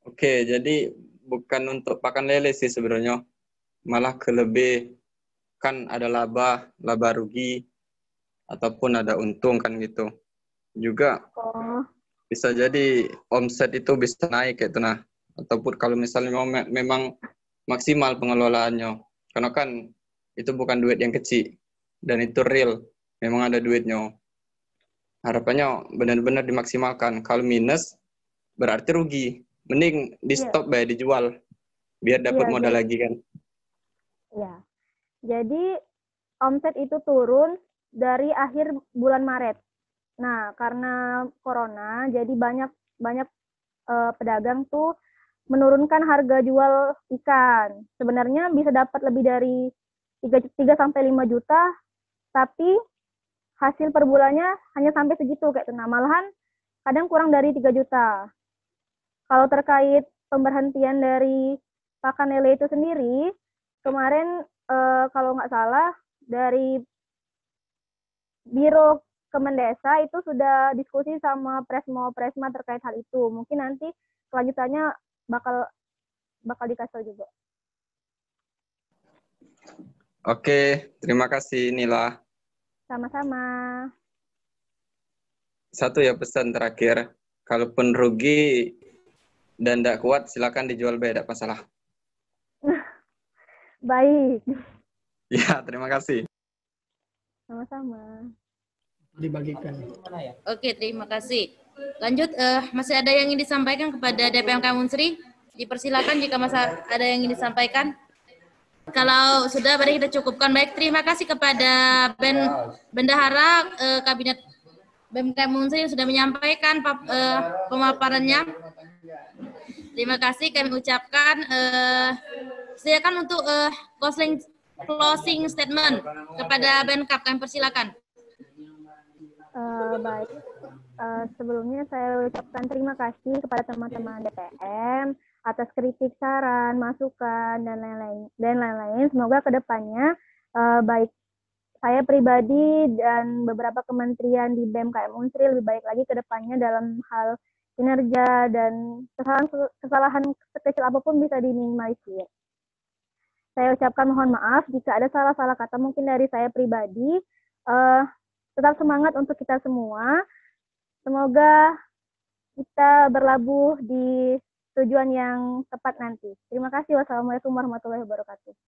Speaker 16: Oke, jadi bukan untuk pakan lele sih sebenarnya. Malah kelebih kan ada laba rugi, ataupun ada untung kan gitu. Juga bisa jadi omset itu bisa naik gitu nah. Ataupun kalau misalnya memang maksimal pengelolaannya. Karena kan itu bukan duit yang kecil dan itu real. Memang ada duitnya. Harapannya benar-benar dimaksimalkan. Kalau minus berarti rugi. Mending di stop dijual biar dapat modal lagi kan.
Speaker 4: Ya. Jadi omset itu turun dari akhir bulan Maret. Nah, karena corona jadi banyak pedagang tuh menurunkan harga jual ikan. Sebenarnya bisa dapat lebih dari 3 sampai 5 juta, tapi hasil per bulannya hanya sampai segitu kayak itu. Nah, malahan kadang kurang dari 3 juta. Kalau terkait pemberhentian dari pakan lele itu sendiri, kemarin kalau nggak salah dari Biro Kemendesa itu sudah diskusi sama Presma terkait hal itu. Mungkin nanti kelanjutannya bakal dikasih juga.
Speaker 16: Oke, terima kasih Nila.
Speaker 4: Sama-sama.
Speaker 16: Satu ya pesan terakhir, kalaupun rugi dan tidak kuat silakan dijual beda masalah.
Speaker 4: Baik.
Speaker 16: Ya, terima kasih.
Speaker 4: Sama-sama.
Speaker 6: Dibagikan.
Speaker 3: Oke, terima kasih. Lanjut, masih ada yang ingin disampaikan kepada DPMK Munsri? Dipersilakan jika masih ada yang ingin disampaikan. Kalau sudah, mari kita cukupkan. Baik, terima kasih kepada Bendahara Kabinet BMK Munsri yang sudah menyampaikan pemaparannya. Terima kasih kami ucapkan. Silakan untuk closing statement kepada Benkap, kami persilakan.
Speaker 4: Baik, sebelumnya saya ucapkan terima kasih kepada teman-teman DPM atas kritik, saran, masukan, dan lain-lain. Semoga kedepannya baik saya pribadi dan beberapa kementerian di BEM-KM Unsri lebih baik lagi ke depannya dalam hal kinerja dan kesalahan sekecil apapun bisa diminimalisir. Saya ucapkan mohon maaf jika ada salah-salah kata mungkin dari saya pribadi. Tetap semangat untuk kita semua. Semoga kita berlabuh di tujuan yang tepat nanti. Terima kasih. Wassalamualaikum warahmatullahi wabarakatuh.